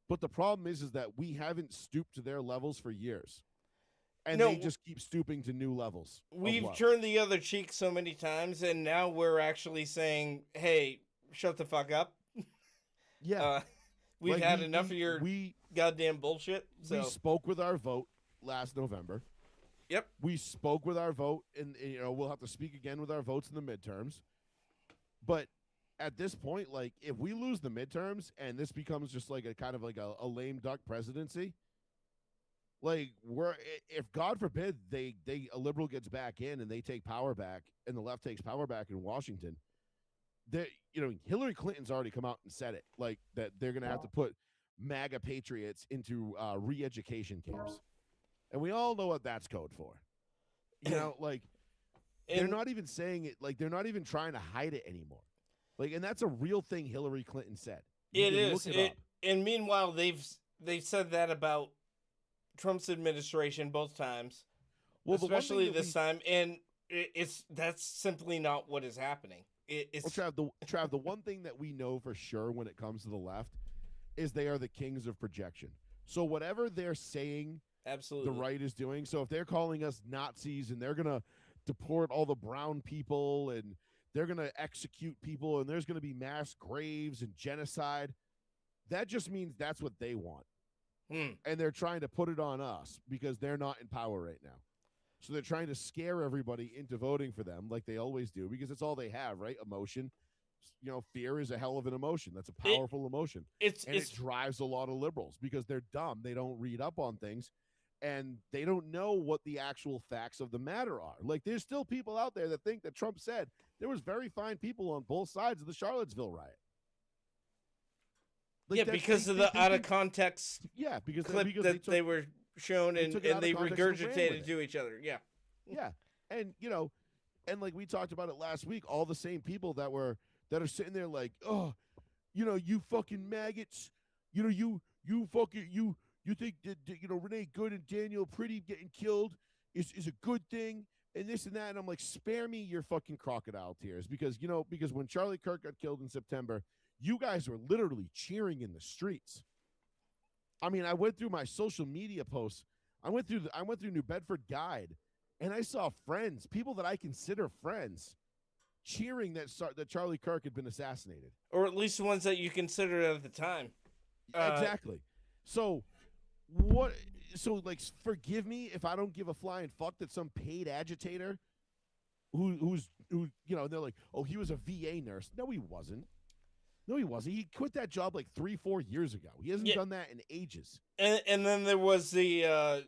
But the problem is that we haven't stooped to their levels for years. And they just keep stooping to new levels. We've turned the other cheek so many times, and now we're actually saying, hey, shut the fuck up. Yeah. We've had enough of your goddamn bullshit. So. We spoke with our vote last November. Yep. We spoke with our vote, and we'll have to speak again with our votes in the midterms. But at this point, like, if we lose the midterms and this becomes just like a kind of like a lame duck presidency, like, if God forbid a liberal gets back in and they take power back and the left takes power back in Washington, Hillary Clinton's already come out and said it, like, that they're going to have to put MAGA patriots into re-education camps. And we all know what that's code for. Like, they're not even saying it, like, they're not even trying to hide it anymore. Like, and that's a real thing Hillary Clinton said. It is. And meanwhile, they've said that about Trump's administration both times, especially this time. And that's simply not what is happening. Trav, the one thing that we know for sure when it comes to the left is they are the kings of projection. So whatever they're saying Absolutely. the right is doing. So if they're calling us Nazis and they're gonna deport all the brown people and they're gonna execute people and there's gonna be mass graves and genocide, that just means that's what they want. And they're trying to put it on us because they're not in power right now. So they're trying to scare everybody into voting for them like they always do because it's all they have, right? Emotion. Fear is a hell of an emotion. That's a powerful emotion. It drives a lot of liberals because they're dumb. They don't read up on things and they don't know what the actual facts of the matter are. Like there's still people out there that think that Trump said there was very fine people on both sides of the Charlottesville riot. Like because of the out of context clip that they were shown and they regurgitated to each other. Yeah. And and like we talked about it last week, all the same people that are sitting there like, oh, you fucking maggots, you think that Renee Good and Daniel Pretty getting killed is a good thing and this and that, and I'm like, spare me your fucking crocodile tears because when Charlie Kirk got killed in September, you guys were literally cheering in the streets. I mean, I went through my social media posts. I went through New Bedford Guide, and I saw friends, people that I consider friends, cheering that Charlie Kirk had been assassinated, or at least the ones that you considered at the time. Exactly. So what? So like, forgive me if I don't give a flying fuck that some paid agitator, who they're like, oh, he was a VA nurse. No, he wasn't. No, he wasn't. He quit that job like 3-4 years ago. He hasn't done that in ages. And then there was the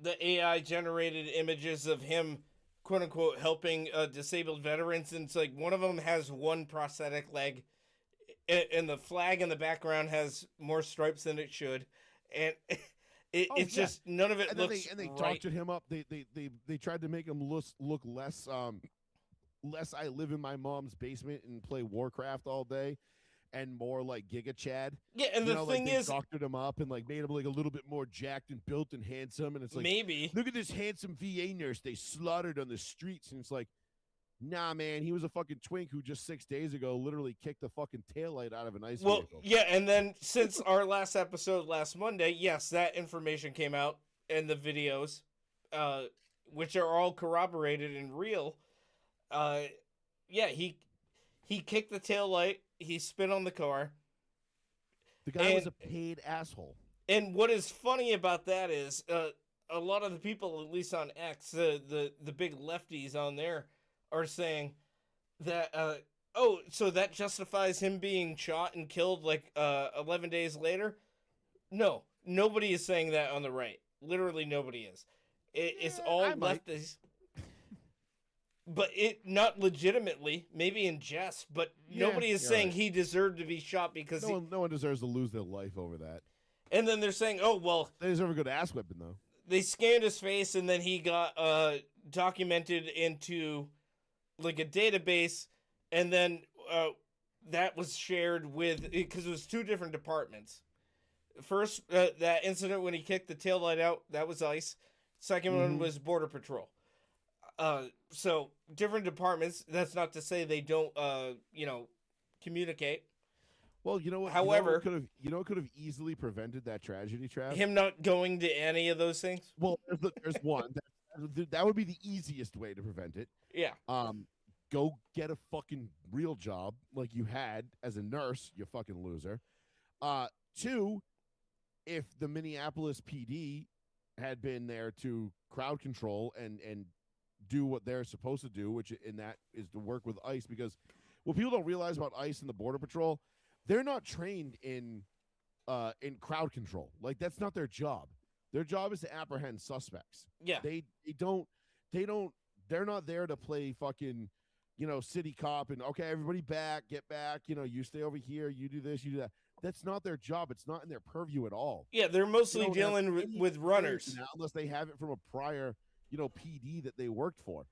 AI generated images of him, quote unquote, helping disabled veterans. And it's like one of them has one prosthetic leg, and the flag in the background has more stripes than it should. And it's just none of it looks right. And they doctored him up. They tried to make him look less I live in my mom's basement and play Warcraft all day, and more like Giga Chad. Yeah, and the thing is, doctored him up and like made him like a little bit more jacked and built and handsome. And it's like, maybe look at this handsome VA nurse they slaughtered on the streets. And it's like, nah, man, he was a fucking twink who just 6 days ago literally kicked the fucking taillight out of an ice vehicle. Yeah, and then since our last episode last Monday, yes, that information came out in the videos, which are all corroborated and real. He kicked the taillight, he spit on the car. The guy was a paid asshole. And what is funny about that is a lot of the people, at least on X, the big lefties on there, are saying that so that justifies him being shot and killed like 11 days later. No, nobody is saying that on the right. Literally nobody is. It's all lefties. But it not legitimately, maybe in jest, but nobody is saying he deserved to be shot because no one deserves to lose their life over that. And then they're saying, oh, well... They deserve a good ass whipping, though. They scanned his face, and then he got documented into, like, a database, and then that was shared with... Because it was two different departments. First, that incident when he kicked the taillight out, that was ICE. Second one was Border Patrol. So different departments. That's not to say they don't, communicate. Well, you know what? However, what could have easily prevented that tragedy, Trav? Him not going to any of those things. Well, there's one that would be the easiest way to prevent it. Yeah. Go get a fucking real job like you had as a nurse. You fucking loser. Two, if the Minneapolis PD had been there to crowd control and do what they're supposed to do, which in that is to work with ICE, because what people don't realize about ICE and the Border Patrol, they're not trained in crowd control. Like, that's not their job. Their job is to apprehend suspects. Yeah. They're not there to play fucking, city cop and, okay, everybody get back, you stay over here, you do this, you do that. That's not their job. It's not in their purview at all. Yeah, they're mostly dealing with runners. Now, unless they have it from a prior, PD that they worked for.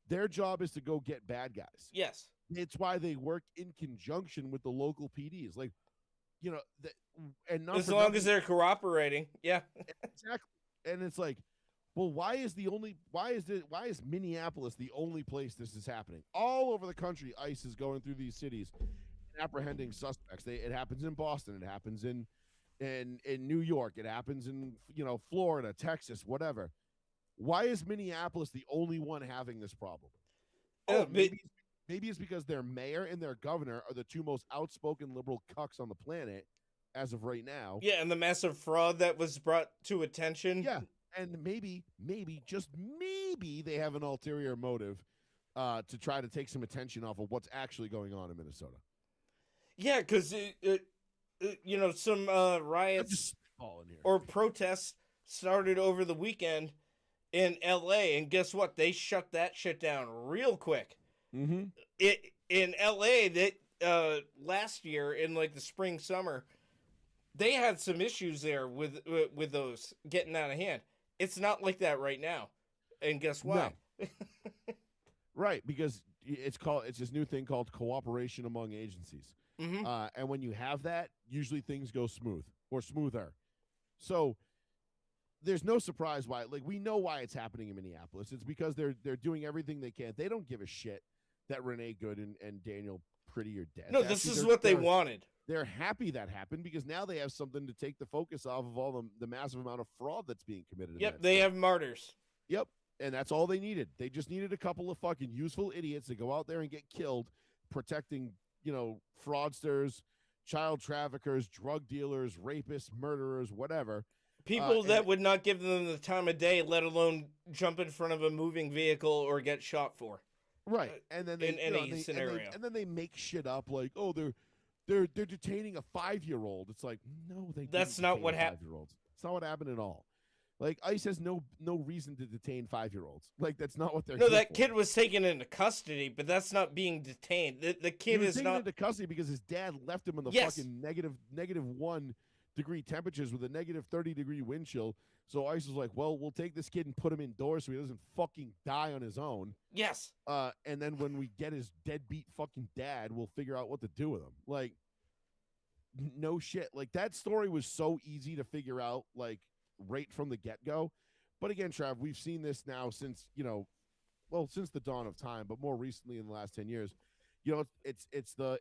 Their job is to go get bad guys. Yes. It's why they work in conjunction with the local PDs. Like, and not as long as they're cooperating. Yeah. Exactly. And it's like, well, why is Minneapolis the only place this is happening? All over the country, ICE is going through these cities and apprehending suspects. It happens in Boston. It happens in in New York. It happens in, Florida, Texas, whatever. Why is Minneapolis the only one having this problem? Oh, maybe it's because their mayor and their governor are the two most outspoken liberal cucks on the planet as of right now. Yeah, and the massive fraud that was brought to attention. Yeah, and maybe, just maybe they have an ulterior motive to try to take some attention off of what's actually going on in Minnesota. Yeah, because some riots or protests started over the weekend in L.A., and guess what? They shut that shit down real quick. Mm-hmm. In L.A., that last year in like the spring summer, they had some issues there with those getting out of hand. It's not like that right now, and guess why? No. Right, because it's this new thing called cooperation among agencies. Mm-hmm. And when you have that, usually things go smooth or smoother. So there's no surprise why. Like, we know why it's happening in Minneapolis. It's because they're doing everything they can. They don't give a shit that Renee Good and Daniel Pretty are dead. No, this is what they wanted. They're happy that happened because now they have something to take the focus off of all the massive amount of fraud that's being committed. Yep, they have martyrs. Yep. And that's all they needed. They just needed a couple of fucking useful idiots to go out there and get killed protecting, fraudsters, child traffickers, drug dealers, rapists, murderers, whatever. People that would not give them the time of day, let alone jump in front of a moving vehicle or get shot for. Right. And then in any scenario. And then they make shit up like, oh, they're detaining a 5-year-old. It's like, no, that's not what happened. It's not what happened at all. Like, ICE has no reason to detain 5-year-olds. Like, that's not what they're. No, that kid was taken into custody, but that's not being detained. The kid is taken not into custody because his dad left him in the fucking negative 1 degree temperatures with a negative 30-degree wind chill. So ICE was like, well, we'll take this kid and put him indoors so he doesn't fucking die on his own. Yes. And then when we get his deadbeat fucking dad, we'll figure out what to do with him. Like, no shit. Like, that story was so easy to figure out, like, right from the get-go. But again, Trav, we've seen this now since, since the dawn of time, but more recently in the last 10 years. It's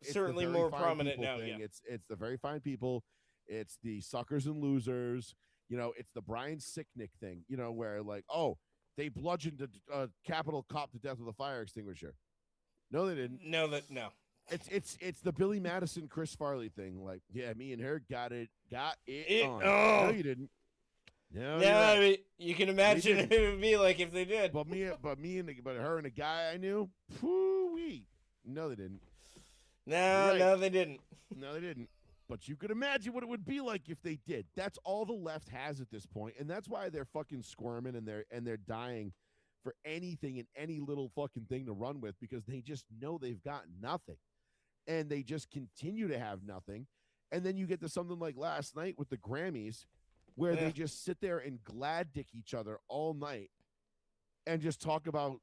certainly the more prominent now. Thing. Yeah. It's the very fine people. It's the suckers and losers. It's the Brian Sicknick thing, where like, oh, they bludgeoned a Capitol cop to death with a fire extinguisher. No, they didn't. No. It's the Billy Madison, Chris Farley thing. Like, yeah, me and her got it on. Oh. No, you didn't. No, I mean, you can imagine it would be like if they did. But her and the guy I knew, whoo-wee. No, they didn't. No, they didn't. No, they didn't. But you could imagine what it would be like if they did. That's all the left has at this point, and that's why they're fucking squirming and they're dying for anything and any little fucking thing to run with because they just know they've got nothing, and they just continue to have nothing. And then you get to something like last night with the Grammys, where they just sit there and glad dick each other all night, and just talk about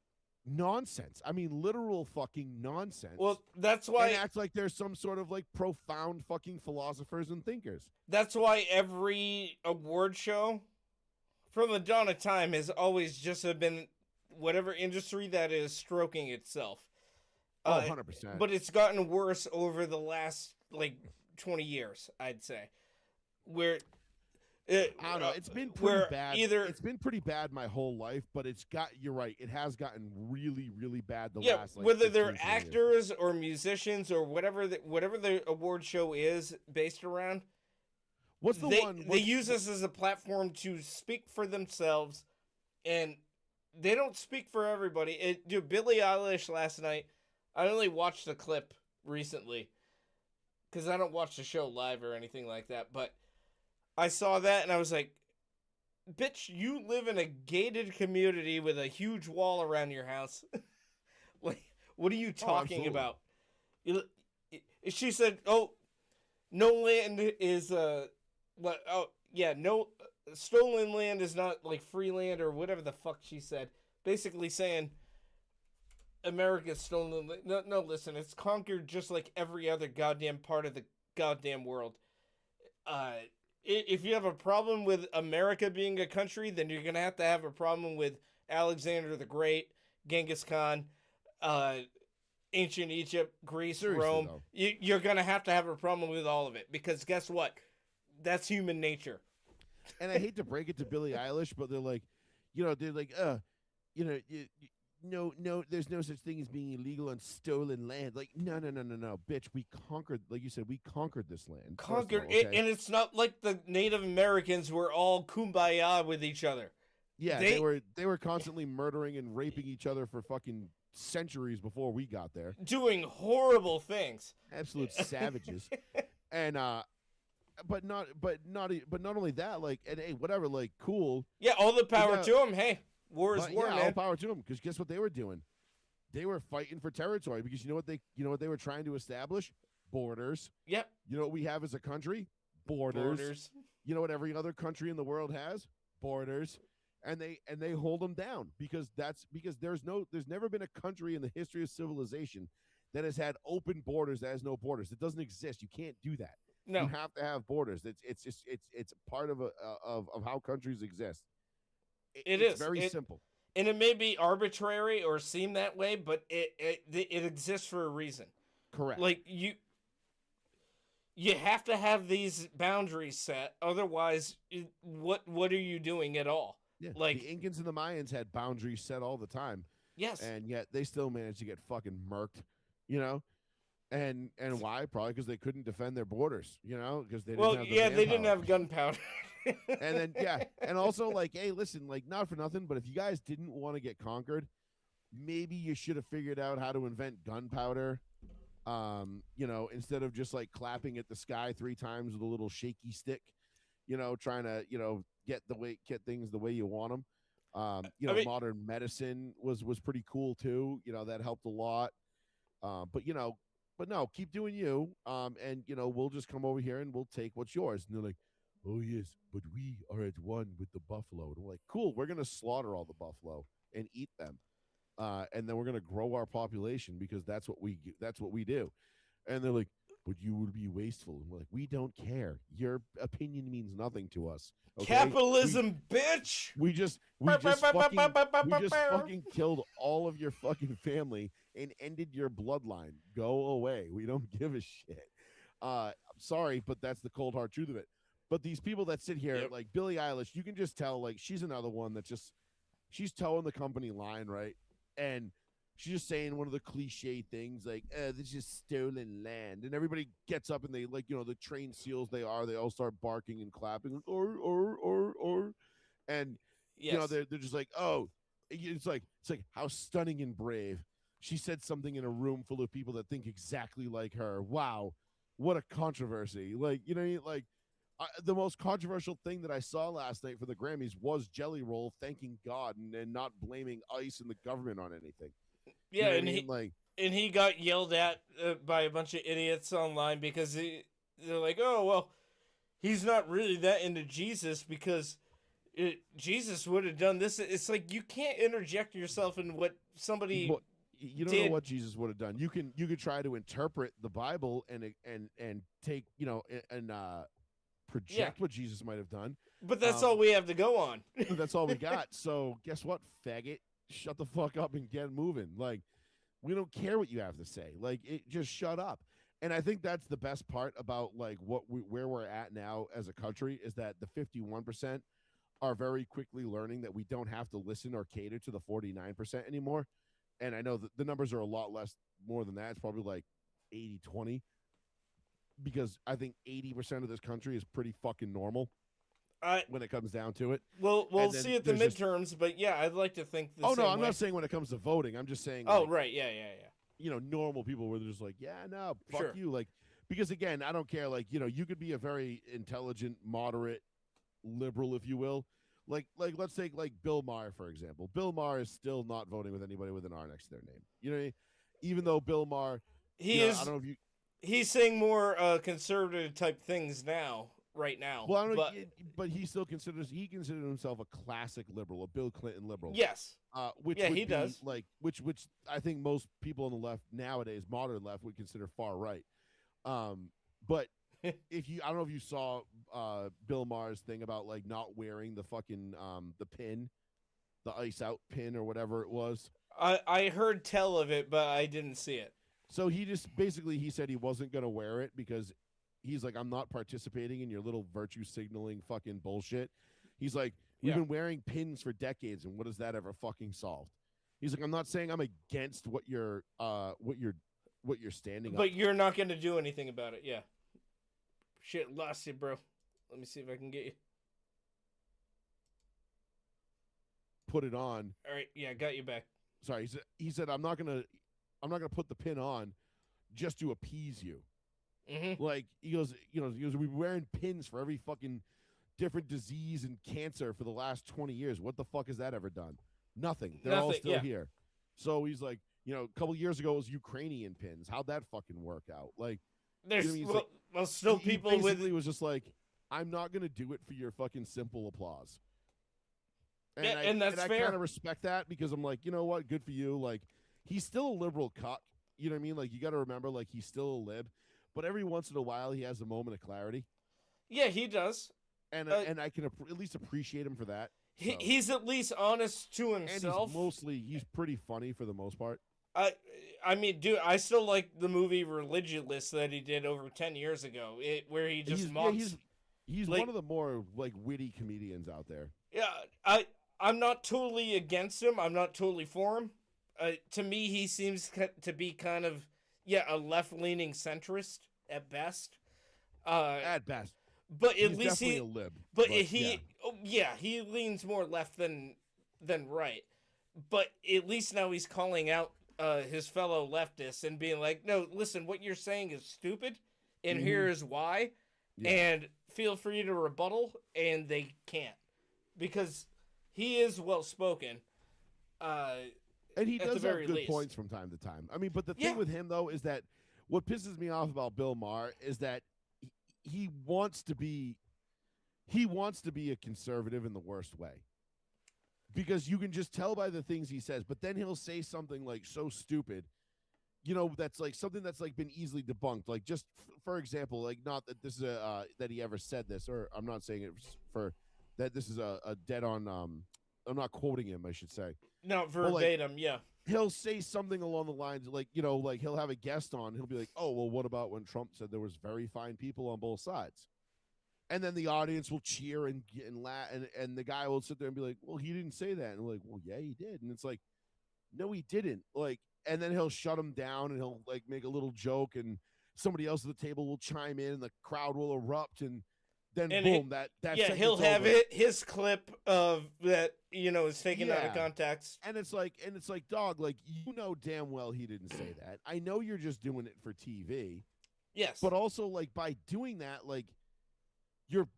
nonsense. I mean, literal fucking nonsense. Well, that's why and act like there's some sort of like profound fucking philosophers and thinkers. That's why every award show from the dawn of time has always just been whatever industry that is stroking itself. 100%. But it's gotten worse over the last like 20 years, I'd say. Where I don't know. It's been pretty bad. It's been pretty bad my whole life, but you're right. It has gotten really, really bad the last. Like, whether they're actors or musicians or whatever the award show is based around. What's the one? They use this as a platform to speak for themselves, and they don't speak for everybody. Billie Eilish last night. I only watched the clip recently because I don't watch the show live or anything like that, but I saw that and I was like, bitch, you live in a gated community with a huge wall around your house. Like, what are you talking about? She said, oh, no land is, stolen land is not like free land or whatever the fuck she said. Basically saying America's stolen land. No, listen, it's conquered just like every other goddamn part of the goddamn world. If you have a problem with America being a country, then you're going to have a problem with Alexander the Great, Genghis Khan, ancient Egypt, Greece, Seriously, Rome. though. You're going to have a problem with all of it because guess what? that's human nature. And I hate to break it to Billie Eilish, but they're like, no, there's no such thing as being illegal on stolen land. Like, no, bitch, we conquered, like you said, we conquered this land. Conquered all, okay? it, and it's not like the Native Americans were all kumbaya with each other. Yeah, they were constantly murdering and raping each other for fucking centuries before we got there. Doing horrible things. Absolute savages. And but not only that, like, and hey, whatever, like, cool. Yeah, all the power to them. Hey, war is war, man. All power to them, because guess what they were doing? They were fighting for territory, because you know what they were trying to establish? Borders. Yep. You know what we have as a country? Borders. You know what every other country in the world has? Borders. And they hold them down because there's never been a country in the history of civilization that has had open borders that has no borders. It doesn't exist. You can't do that. No. You have to have borders. It's part of how countries exist. It's very simple. And it may be arbitrary or seem that way, but it exists for a reason. Correct. Like you have to have these boundaries set, otherwise what are you doing at all? Yeah, like the Incans and the Mayans had boundaries set all the time. Yes. And yet they still managed to get fucking murked, you know? And why? Probably because they couldn't defend their borders, you know? Because they didn't have they didn't have gunpowder. And then and also, like, hey, listen, like, not for nothing, but if you guys didn't want to get conquered, maybe you should have figured out how to invent gunpowder. Instead of just like clapping at the sky 3 times with a little shaky stick, trying to, get things the way you want them. Modern medicine was pretty cool too. That helped a lot. But no, keep doing you. And we'll just come over here and we'll take what's yours. And they're like, oh yes, but we are at one with the buffalo. And we're like, cool, we're gonna slaughter all the buffalo and eat them. And then we're gonna grow our population because that's what we do. And they're like, but you would be wasteful. And we're like, we don't care. Your opinion means nothing to us. Okay? Capitalism, bitch. We just fucking killed all of your fucking family and ended your bloodline. Go away. We don't give a shit. I'm sorry, but that's the cold hard truth of it. But these people that sit here, like Billie Eilish, you can just tell, like, she's another one that she's towing the company line, right? And she's just saying one of the cliche things, like, this is stolen land. And everybody gets up and they, like, the trained seals they all start barking and clapping, like, or. And, they're just like, oh, it's like, how stunning and brave. She said something in a room full of people that think exactly like her. Wow. What a controversy. Like, like, the most controversial thing that I saw last night for the Grammys was Jelly Roll thanking God and not blaming ICE and the government on anything. Yeah, and he got yelled at by a bunch of idiots online because they're like, oh, well, he's not really that into Jesus because Jesus would have done this. It's like you can't interject yourself in what somebody you don't know what Jesus would have done. You could try to interpret the Bible and take and project what Jesus might have done. But that's all we have to go on. That's all we got. So guess what, faggot? Shut the fuck up and get moving. Like, we don't care what you have to say. Like, just shut up. And I think that's the best part about, like, where we're at now as a country is that the 51% are very quickly learning that we don't have to listen or cater to the 49% anymore. And I know that the numbers are a lot more than that. It's probably like 80-20. Because I think 80% of this country is pretty fucking normal when it comes down to it. We'll see at the midterms, but yeah, I'd like to think the same I'm way. not saying when it comes to voting. I'm just saying. Oh, right, yeah. Normal people where they're just like, yeah, no, fuck you. Like, because again, I don't care. Like, you could be a very intelligent, moderate, liberal, if you will. Like let's take like Bill Maher, for example. Bill Maher is still not voting with anybody with an R next to their name. You know what I mean? Even though Bill Maher, I don't know if you. He's saying more conservative type things right now. Well, I don't know, but he still considers himself a classic liberal, a Bill Clinton liberal. Yes. Which he does. Like which I think most people on the left nowadays, modern left, would consider far right. But I don't know if you saw Bill Maher's thing about like not wearing the fucking the pin, the ice out pin or whatever it was. I heard tell of it, but I didn't see it. So he just basically he said he wasn't going to wear it because he's like, I'm not participating in your little virtue signaling fucking bullshit. He's like, we've been wearing pins for decades, and what has that ever fucking solved? He's like, I'm not saying I'm against what you're standing up. But you're not going to do anything about it. Yeah. Shit, lost you, bro. Let me see if I can get you. Put it on. All right, yeah, got you back. Sorry, he said I'm not gonna put the pin on just to appease you. Mm-hmm. Like he goes, we've been wearing pins for every fucking different disease and cancer for the last 20 years. What the fuck has that ever done? Nothing. They're all still here. So he's like, a couple years ago it was Ukrainian pins. How'd that fucking work out? Like, there's still people he basically was just like, I'm not gonna do it for your fucking simple applause. And that's I fair. kind of respect that because I'm like, you know what? Good for you. Like, he's still a liberal cuck. You know what I mean? Like, you got to remember, like, he's still a lib. But every once in a while, he has a moment of clarity. Yeah, he does. And I can at least appreciate him for that. So. He's at least honest to himself. And he's pretty funny for the most part. I mean, dude, I still like the movie Religulous that he did over 10 years ago, where he just mocks. Yeah, he's like, one of the more, like, witty comedians out there. Yeah, I'm not totally against him. I'm not totally for him. To me, he seems to be kind of, a left-leaning centrist at best. At best. But at he's least definitely a lib. But he leans more left than right. But at least now he's calling out his fellow leftists and being like, no, listen, what you're saying is stupid, and here is why, and feel free to rebuttal, and they can't. Because he is well-spoken. And he does have good points from time to time. I mean, but the thing with him, though, is that what pisses me off about Bill Maher is that he wants to be a conservative in the worst way. Because you can just tell by the things he says, but then he'll say something like so stupid, that's like something that's like been easily debunked. Like just for example, like not that this is that he ever said this, or I'm not saying it for that this is a dead on. I'm not quoting him, I should say. No, verbatim, He'll say something along the lines like, like he'll have a guest on. He'll be like, oh, well, what about when Trump said there was very fine people on both sides? And then the audience will cheer and laugh, and the guy will sit there and be like, well, he didn't say that. And we're like, well, yeah, he did. And it's like, no, he didn't. Like, and then he'll shut him down and he'll like make a little joke, and somebody else at the table will chime in and the crowd will erupt, and then boom, he'll have his clip of that is taken out of context, and it's like dog, like damn well he didn't say that. I know you're just doing it for TV, yes, but also like by doing that, like you're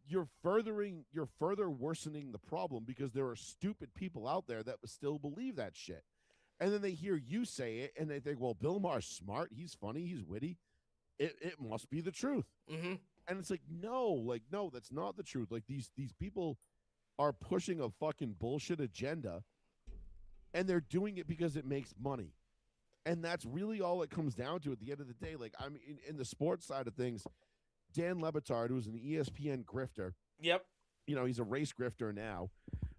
further worsening the problem because there are stupid people out there that would still believe that shit, and then they hear you say it and they think, well, Bill Maher's smart, he's funny, he's witty, it must be the truth. Mm-hmm. And it's like, no, that's not the truth. Like these people are pushing a fucking bullshit agenda, and they're doing it because it makes money. And that's really all it comes down to at the end of the day. Like, I mean, in the sports side of things, Dan Le Batard, who's an ESPN grifter. Yep. He's a race grifter now,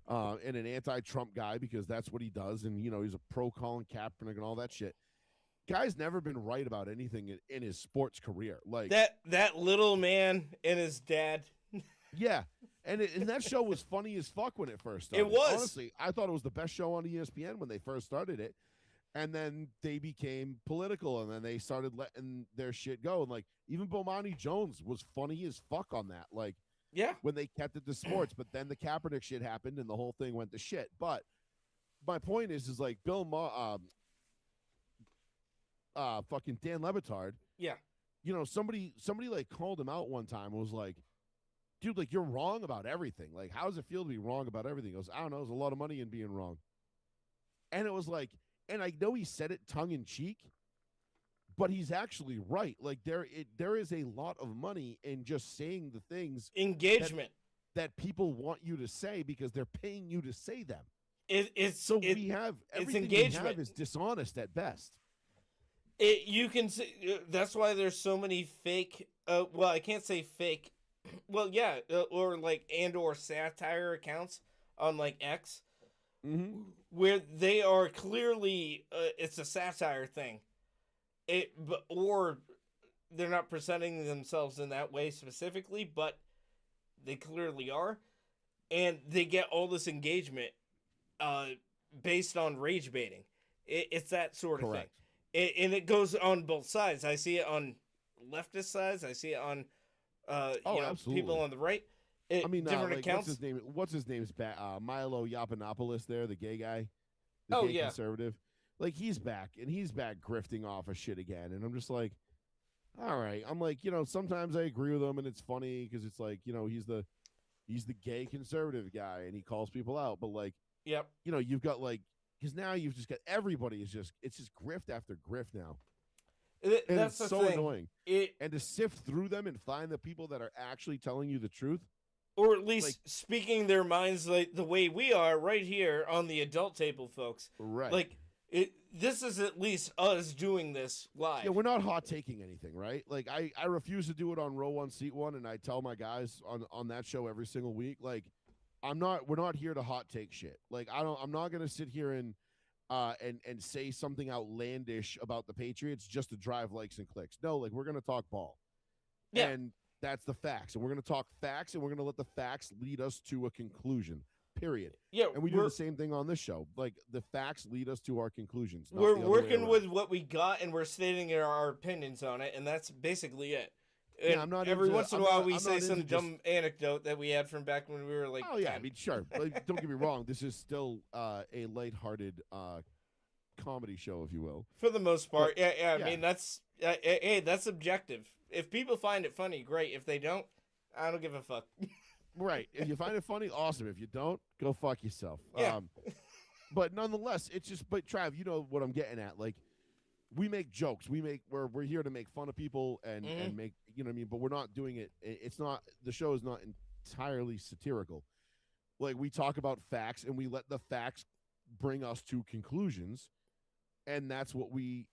and an anti-Trump guy because that's what he does. And, he's a pro Colin Kaepernick and all that shit. Guy's never been right about anything in his sports career. Like that little man and his dad. Yeah, and that show was funny as fuck when it first started. It was. Honestly, I thought it was the best show on ESPN when they first started it, and then they became political, and then they started letting their shit go. And like even Bomani Jones was funny as fuck on that. Like when they kept it to sports, but then the Kaepernick shit happened, and the whole thing went to shit. But my point is like Bill Maher. Fucking Dan Le Batard. Yeah. Somebody like called him out one time and was like, dude, like you're wrong about everything. Like, how does it feel to be wrong about everything? He goes, I don't know, there's a lot of money in being wrong. And it was like, and I know he said it tongue in cheek, but he's actually right. Like there is a lot of money in just saying the things engagement that people want you to say because they're paying you to say them. It's everything engagement. We have is dishonest at best. You can see that's why there's so many fake. Well, I can't say fake. Well, yeah, or like or satire accounts on like X, where they are clearly it's a satire thing. Or they're not presenting themselves in that way specifically, but they clearly are, and they get all this engagement based on rage baiting. It's that sort of Correct. thing, and it goes on both sides. I see it on leftist sides. I see it on absolutely. people on the right. I mean, different accounts. What's his name's back? Milo Yiannopoulos, there, the gay guy, the Oh, gay yeah. conservative. Like, he's back, and he's back grifting off of shit again. And I'm just like, all right. I'm like, sometimes I agree with him, and it's funny because it's like, he's the gay conservative guy, and he calls people out. But like, Yep. You've got like, because now you've just got everybody it's just grift after grift now. And That's it's the so thing. annoying. And to sift through them and find the people that are actually telling you the truth. Or at least speaking their minds like the way we are right here on the adult table, folks. Right. Like, this is at least us doing this live. Yeah, we're not hot taking anything, right? Like, I refuse to do it on Row 1, Seat 1, and I tell my guys on that show every single week, like, we're not here to hot take shit. Like, I'm not gonna sit here and say something outlandish about the Patriots just to drive likes and clicks. No, like, we're gonna talk ball. Yeah. And that's the facts. And we're gonna talk facts, and we're gonna let the facts lead us to a conclusion. Period. Yeah, And we do the same thing on this show. Like, the facts lead us to our conclusions. We're working with what we got, and we're stating our opinions on it, and that's basically it. And I'm not every into- once in a I'm while not- we I'm say not some into dumb anecdote that we had from back when we were like. Oh yeah, 10. I mean, sure. Like, don't get me wrong. This is still a lighthearted comedy show, if you will. For the most part, But, yeah. I mean, that's that's objective. If people find it funny, great. If they don't, I don't give a fuck. Right. If you find it funny, awesome. If you don't, go fuck yourself. Yeah. But nonetheless, it's just. But Trav, you know what I'm getting at. Like, we make jokes. We're here to make fun of people and make, you know what I mean. But we're not doing it. It's not, the show is not entirely satirical. Like, we talk about facts and we let the facts bring us to conclusions, and that's what we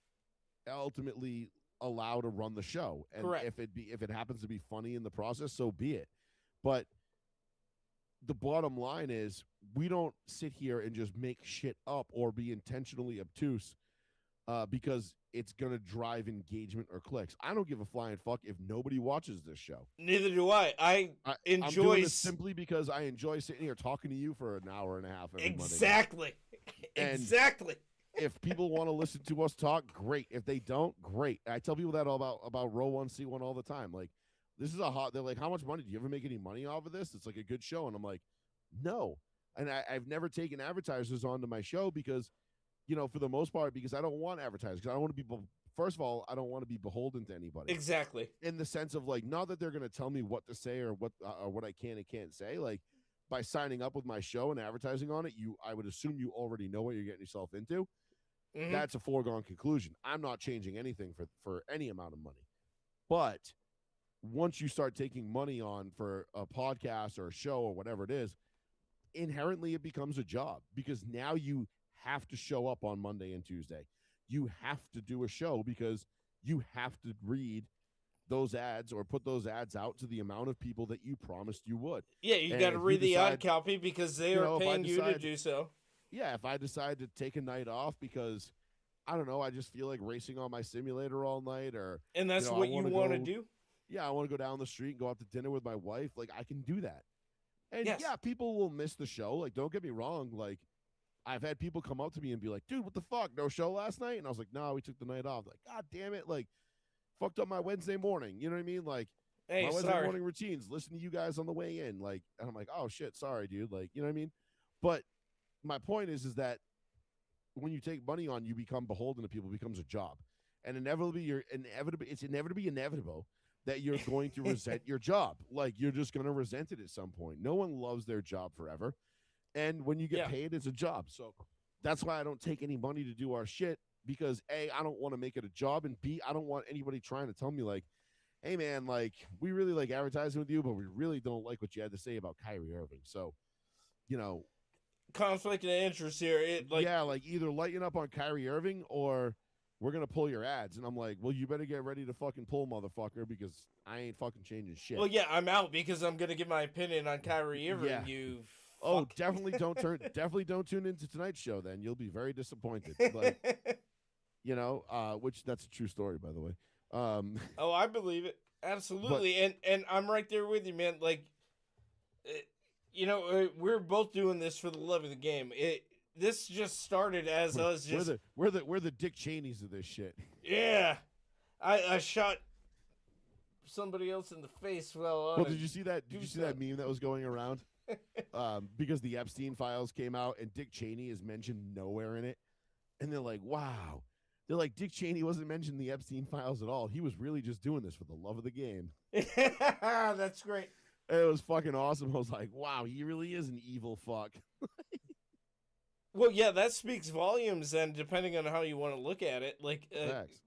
ultimately allow to run the show. And Correct. if it happens to be funny in the process, so be it. But the bottom line is, we don't sit here and just make shit up or be intentionally obtuse because it's going to drive engagement or clicks. I don't give a flying fuck if nobody watches this show. Neither do I. I'm enjoy doing this simply because I enjoy sitting here talking to you for an hour and a half every exactly. And Exactly. if people want to listen to us talk, great. If they don't, great. I tell people that all about Row 1, Seat 1 all the time. Like, this is they're like, how much money? Do you ever make any money off of this? It's like a good show. And I'm like, no. And I've never taken advertisers onto my show because, for the most part, because I don't want advertisers. Because I don't want to be, first of all, I don't want to be beholden to anybody. Exactly. In the sense of, like, not that they're going to tell me what to say or what I can and can't say. Like, by signing up with my show and advertising on it, I would assume you already know what you're getting yourself into. Mhm. That's a foregone conclusion. I'm not changing anything for any amount of money. But once you start taking money on for a podcast or a show or whatever it is, inherently it becomes a job, because now you have to show up on Monday and Tuesday. You have to do a show because you have to read those ads or put those ads out to the amount of people that you promised you would. Yeah, you And got to if read you the ad decide- copy because they you are know, if I paying you to decide- do so. Yeah, if I decide to take a night off because, I don't know, I just feel like racing on my simulator all night, or And that's I what you wanna want to go- do? yeah, I want to go down the street and go out to dinner with my wife, like, I can do that. And Yes. yeah, people will miss the show. Like, don't get me wrong. Like, I've had people come up to me and be like, dude, what the fuck? No show last night? And I was like, no, we took the night off. Like, God damn it. Like, fucked up my Wednesday morning. You know what I mean? Like, Hey, my Wednesday sorry. morning routines, listen to you guys on the way in. Like, and I'm like, oh shit, sorry, dude. Like, you know what I mean? But my point is that when you take money on, you become beholden to people. It becomes a job. And it's inevitably inevitable that you're going to resent your job. Like, you're just going to resent it at some point. No one loves their job forever. And when you get Yeah. paid, it's a job. So that's why I don't take any money to do our shit, because A, I don't want to make it a job, and B, I don't want anybody trying to tell me, like, hey man, like, we really like advertising with you, but we really don't like what you had to say about Kyrie Irving. So, Conflict of interest here. like either lighten up on Kyrie Irving or we're going to pull your ads. And I'm like, well, you better get ready to fucking pull, motherfucker, because I ain't fucking changing shit. Well, yeah, I'm out because I'm gonna give my opinion on Kyrie Irving. Yeah. You. Oh, fuck. definitely don't tune into tonight's show. Then you'll be very disappointed. Like, which that's a true story, by the way. Oh, I believe it. Absolutely. And I'm right there with you, man. Like, we're both doing this for the love of the game. This just started as us just we're the Dick Cheneys of this shit. Yeah. I shot somebody else in the face Well, did you see that? Did you see that meme that was going around? Because the Epstein files came out and Dick Cheney is mentioned nowhere in it, and they're like, "Wow." They're like, Dick Cheney wasn't mentioned in the Epstein files at all. He was really just doing this for the love of the game. That's great. And it was fucking awesome. I was like, wow, he really is an evil fuck. Well, yeah, that speaks volumes, and depending on how you want to look at it, like,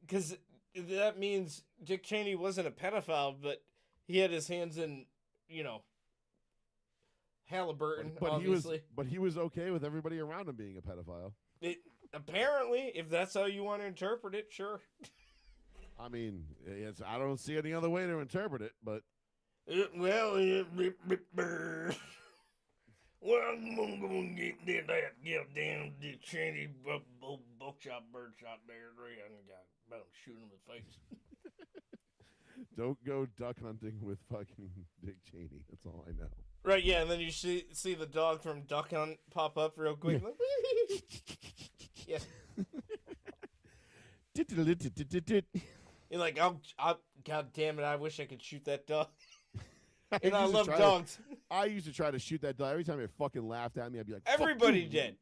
because that means Dick Cheney wasn't a pedophile, but he had his hands in, Halliburton, obviously. But he was okay with everybody around him being a pedophile. Apparently, if that's how you want to interpret it, sure. I mean, I don't see any other way to interpret it, but... Well, I'm gonna get that goddamn Dick Cheney buckshot, birdshot there. I got about to shoot him in the face. Don't go duck hunting with fucking Dick Cheney. That's all I know. Right, yeah, and then you see the dog from Duck Hunt pop up real quick. Like, yeah. You're like, God damn it, I wish I could shoot that dog. And I love dogs. I used to try to shoot that dog. Every time it fucking laughed at me, I'd be like, everybody did.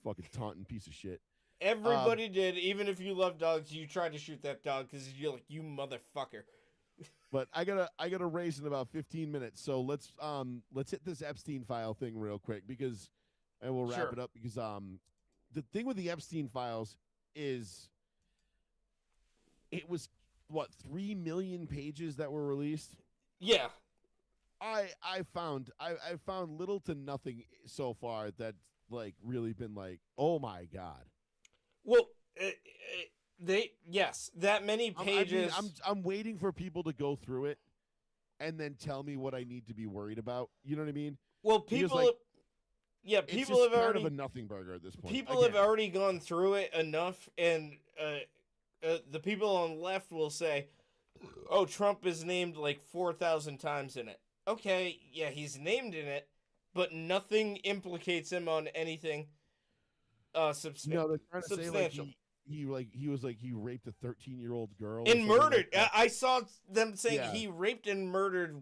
Fucking taunting piece of shit. Everybody did. Even if you love dogs, you tried to shoot that dog because you're like, you motherfucker. But I gotta race in about 15 minutes. So let's hit this Epstein file thing real quick and we'll wrap it up because the thing with the Epstein files is it was what 3 million pages that were released. Yeah. I found little to nothing so far that's like really been like, oh my god. Well, that many pages. I'm waiting for people to go through it and then tell me what I need to be worried about. You know what I mean? Well, people have already kind of a nothing burger at this point. People have already gone through it enough, and the people on the left will say, "Oh, Trump is named like 4,000 times in it." Okay, yeah, he's named in it, but nothing implicates him on anything substantial. They're trying to say like he raped a 13-year-old girl and murdered. Like I saw them saying he raped and murdered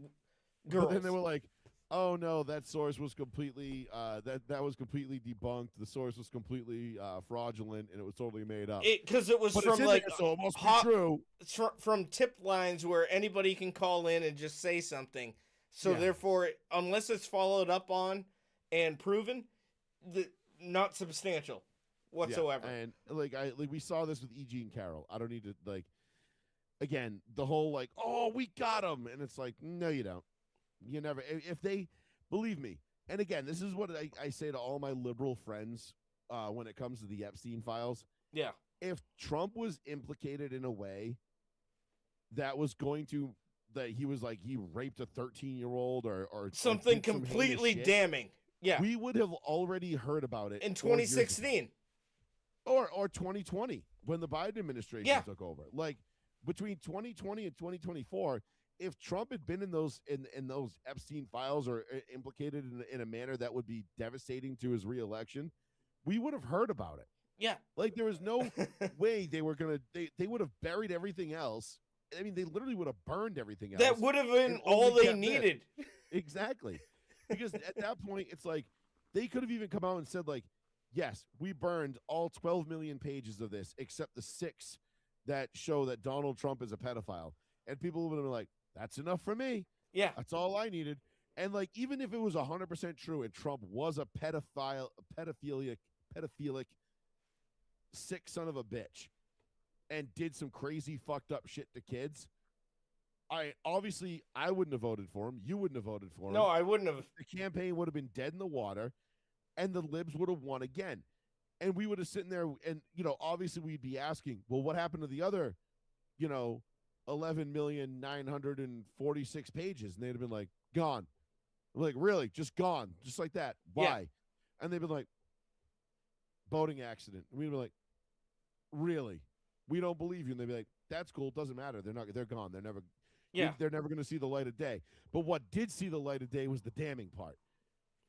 girls. But then they were like, "Oh no, that source was completely that was completely debunked. The source was completely fraudulent, and it was totally made up." Because it was from like so it must be true. From tip lines where anybody can call in and just say something. So therefore, unless it's followed up on and proven, not substantial whatsoever. Yeah, and we saw this with E.G. and Carroll. I don't need to again, the whole like, "Oh, we got him," and it's like, no, you don't. You never. If they believe me, and again, this is what I say to all my liberal friends when it comes to the Epstein files. Yeah. If Trump was implicated in a way that was going to he raped a 13-year-old or something completely damning. Yeah. We would have already heard about it in 2016 or 2020 when the Biden administration took over. Like between 2020 and 2024, if Trump had been in those Epstein files or implicated in a manner that would be devastating to his reelection, we would have heard about it. Yeah. Like there was no way they were going to they would have buried everything else. I mean, they literally would have burned everything else. That would have been all they needed. Exactly. Because at that point, it's like they could have even come out and said, like, yes, we burned all 12 million pages of this except the 6 that show that Donald Trump is a pedophile. And people would have been like, that's enough for me. Yeah. That's all I needed. And, like, even if it was 100% true and Trump was a pedophilic, sick son of a bitch, and did some crazy fucked up shit to kids, I wouldn't have voted for him. You wouldn't have voted for him. No, I wouldn't have. The campaign would have been dead in the water, and the libs would have won again. And we would have sitting there, and, obviously we'd be asking, well, what happened to the other, 11,946 pages? And they'd have been like, gone. I'm like, really? Just gone? Just like that? Why? Yeah. And they'd been like, boating accident. And we'd be like, really? We don't believe you. And they'd be like, That's cool. Doesn't matter. They're gone. They're never. Yeah. They're never going to see the light of day. But what did see the light of day was the damning part,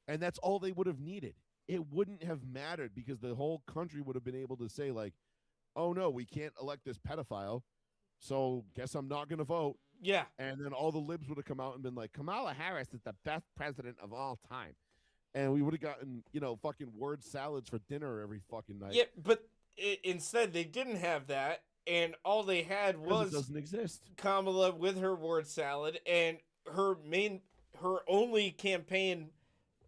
and that's all they would have needed. It wouldn't have mattered because the whole country would have been able to say like, "Oh no, we can't elect this pedophile, so guess I'm not going to vote." Yeah. And then all the libs would have come out and been like, Kamala Harris is the best president of all time. And we would have gotten, fucking word salads for dinner every fucking night. Yeah, but instead they didn't have that, and all they had was it doesn't exist. Kamala with her word salad, and her only campaign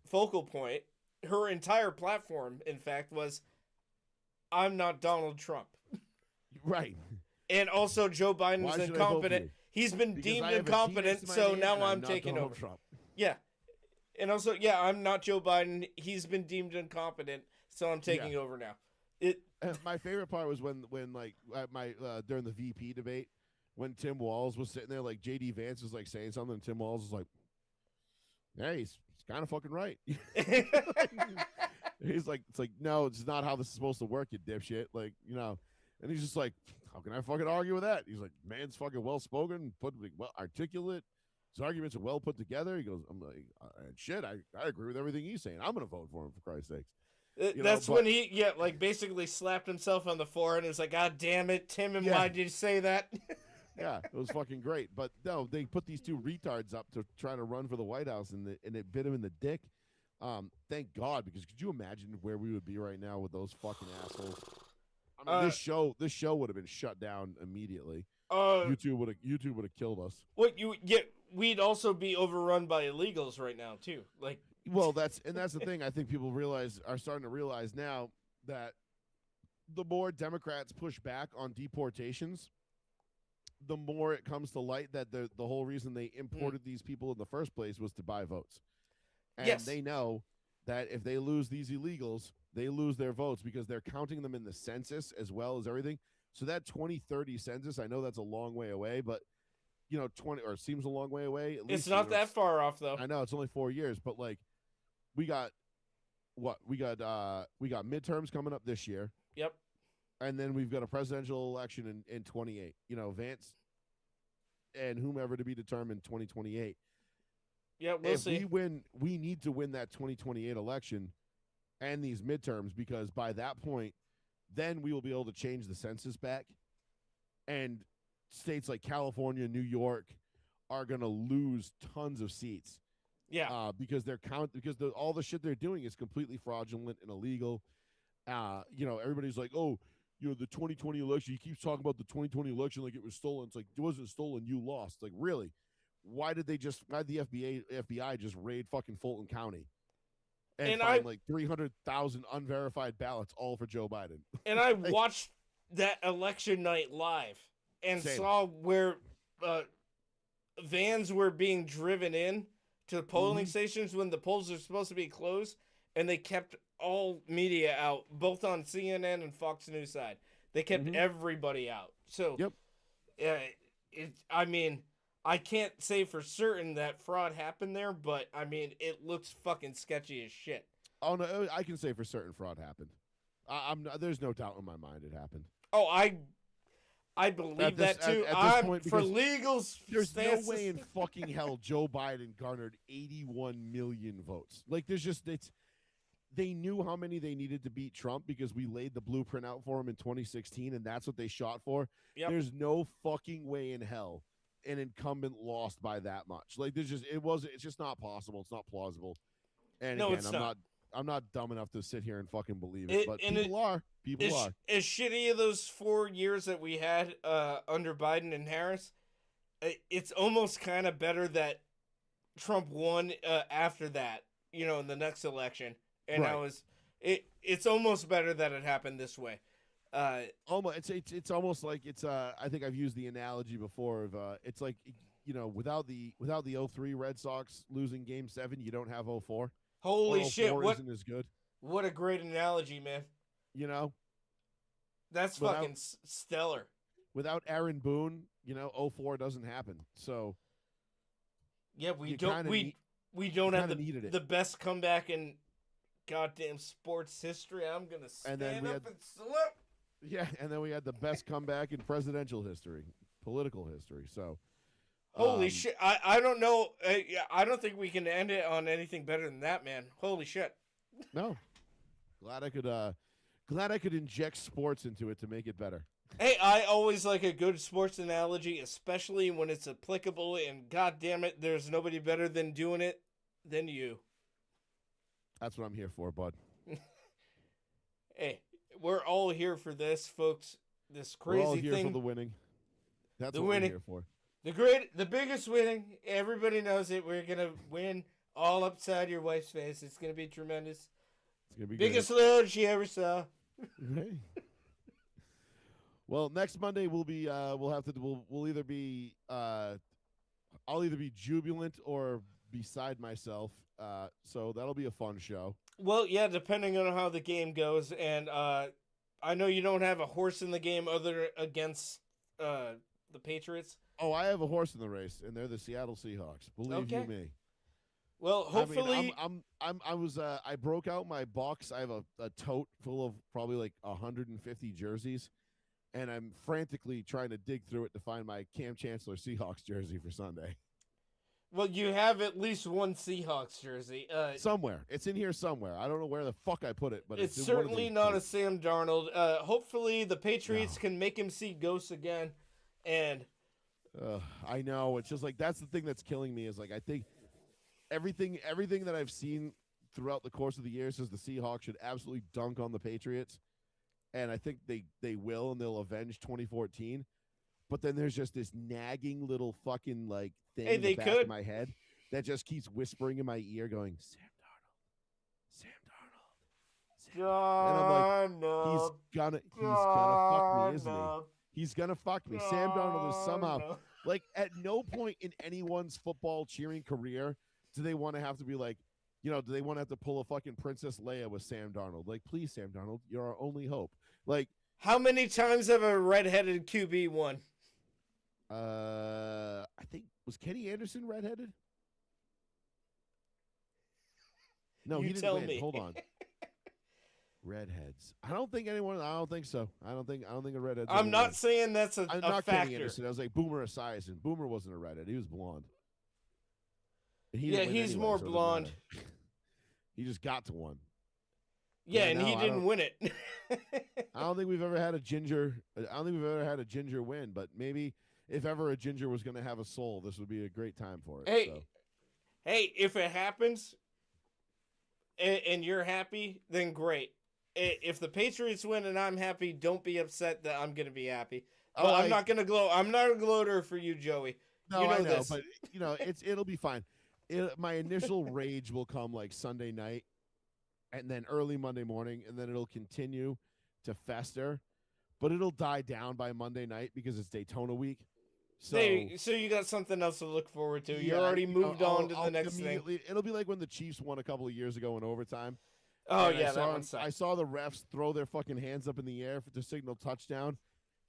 focal point, her entire platform, in fact, was, "I'm not Donald Trump." Right. And also Joe Biden's incompetent. He's been deemed incompetent, so now I'm taking over. Trump. Yeah. And also, yeah, I'm not Joe Biden. He's been deemed incompetent, so I'm taking over now. My favorite part was when like during the VP debate, when Tim Walz was sitting there, like JD Vance was like saying something, and Tim Walz was like, "Yeah, he's kind of fucking right." He's like, "It's like, no, it's not how this is supposed to work, you dipshit." Like, and he's just like, "How can I fucking argue with that?" He's like, "Man's fucking well spoken, well articulate. His arguments are well put together." He goes, "I'm like, shit, I agree with everything he's saying. I'm gonna vote for him, for Christ's sakes." When he basically slapped himself on the forehead and was like, "God damn it, Tim, and why did you say that?" Yeah, it was fucking great. But no, they put these two retards up to try to run for the White House, and it bit him in the dick. Thank God, because could you imagine where we would be right now with those fucking assholes? I mean, this show would have been shut down immediately. YouTube would have killed us. We'd also be overrun by illegals right now too. Like, well, that's the thing. I think people are starting to realize now that the more Democrats push back on deportations, the more it comes to light that the whole reason they imported these people in the first place was to buy votes. And they know that if they lose these illegals, they lose their votes because they're counting them in the census as well as everything. So that 2030 census, I know that's a long way away, but 20 or seems a long way away. At least it's not that far off though. I know it's only 4 years, but like we got midterms coming up this year. Yep. And then we've got a presidential election in 28. Vance and whomever to be determined 2028. Yeah, we'll see. If we win, we need to win that 2028 election and these midterms, because by that point, then we will be able to change the census back, and states like California, New York are going to lose tons of seats. Yeah. Because all the shit they're doing is completely fraudulent and illegal. Everybody's like, "Oh, the 2020 election, he keeps talking about the 2020 election like it was stolen." It's like, it wasn't stolen, you lost. Like, really? Why did the FBI just raid fucking Fulton County and find like 300,000 unverified ballots all for Joe Biden? And I watched that election night live and saw where vans were being driven in to the polling stations when the polls are supposed to be closed, and they kept all media out, both on CNN and Fox News side. They kept everybody out. So, I can't say for certain that fraud happened there, but I mean, it looks fucking sketchy as shit. Oh no, I can say for certain fraud happened. There's no doubt in my mind it happened. Oh, I believe that too. At this point, for legal there's stances. No way in fucking hell Joe Biden garnered 81 million votes. Like, they knew how many they needed to beat Trump because we laid the blueprint out for him in 2016, and that's what they shot for. Yep. There's no fucking way in hell an incumbent lost by that much. Like, it's just not possible. It's not plausible. And no, again, it's not. I'm not dumb enough to sit here and fucking believe it, but people are. As shitty of those 4 years that we had under Biden and Harris, it's almost kind of better that Trump won after that, in the next election. And it's almost better that it happened this way. Almost, it's almost like I think I've used the analogy before of it's like, without the 03 Red Sox losing Game 7, you don't have 04. Holy shit! What isn't as good? What a great analogy, man. That's fucking stellar. Without Aaron Boone, 04 doesn't happen. So yeah, we don't have the best comeback in goddamn sports history. I'm gonna stand up and salute. Yeah, and then we had the best comeback in presidential history, political history. So, Holy shit! I don't know. I don't think we can end it on anything better than that, man. Holy shit! no, glad I could inject sports into it to make it better. Hey, I always like a good sports analogy, especially when it's applicable. And god damn it, there's nobody better than doing it than you. That's what I'm here for, bud. Hey, we're all here for this, folks. This We're all crazy here thing. for the winning. That's The what winning. we're here for. The biggest winning. Everybody knows it. We're gonna win all upside your wife's face. It's gonna be tremendous. It's gonna be Biggest load she ever saw. Hey. Well, next Monday we'll either be I'll either be jubilant or beside myself. So that'll be a fun show. Well, yeah, depending on how the game goes, and I know you don't have a horse in the game other against the Patriots. Oh, I have a horse in the race, and they're the Seattle Seahawks. Believe you me. Well, hopefully, I broke out my box. I have a tote full of probably like 150 jerseys, and I'm frantically trying to dig through it to find my Cam Chancellor Seahawks jersey for Sunday. well, you have at least one Seahawks jersey. Somewhere. It's in here somewhere. I don't know where the fuck I put it, but it's in one of certainly these not a totes. Sam Darnold. Hopefully, the Patriots can make him see ghosts again, and I know. It's just like that's the thing that's killing me is like I think everything that I've seen throughout the course of the year says the Seahawks should absolutely dunk on the Patriots, and I think they will, and they'll avenge 2014. But then there's just this nagging little fucking like thing in the back of my head that just keeps whispering in my ear, going, Sam Darnold. And I'm like, he's gonna fuck me, isn't he? He's gonna fuck me. Sam Darnold is somehow like at no point in anyone's football cheering career do they want to have to be like, do they want to have to pull a fucking Princess Leia with Sam Darnold? Like, please, Sam Darnold, you're our only hope. Like, how many times have a redheaded QB won? I think was Kenny Anderson redheaded? No, he didn't win. Hold on. Redheads. I don't think so. I don't think a redhead. I'm not saying that's a not factor. Kenny Anderson. I was like Boomer Esiason. Boomer wasn't a redhead. He was blonde. He's more blonde. He just got to one. Yeah, and he didn't win it. I don't think we've ever had a ginger. I don't think we've ever had a ginger win. But maybe if ever a ginger was going to have a soul, this would be a great time for it. Hey, if it happens, and you're happy, then great. If the Patriots win and I'm happy, don't be upset that I'm going to be happy. But I'm not going to gloat. I'm not a gloater for you, Joey. No, you know I know, this. but it'll be fine. My initial rage will come like Sunday night, and then early Monday morning, and then it'll continue to fester, but it'll die down by Monday night because it's Daytona week. So you got something else to look forward to. You're already moved on to the next thing. It'll be like when the Chiefs won a couple of years ago in overtime. Oh, yeah, that one sucked. I saw the refs throw their fucking hands up in the air to signal touchdown,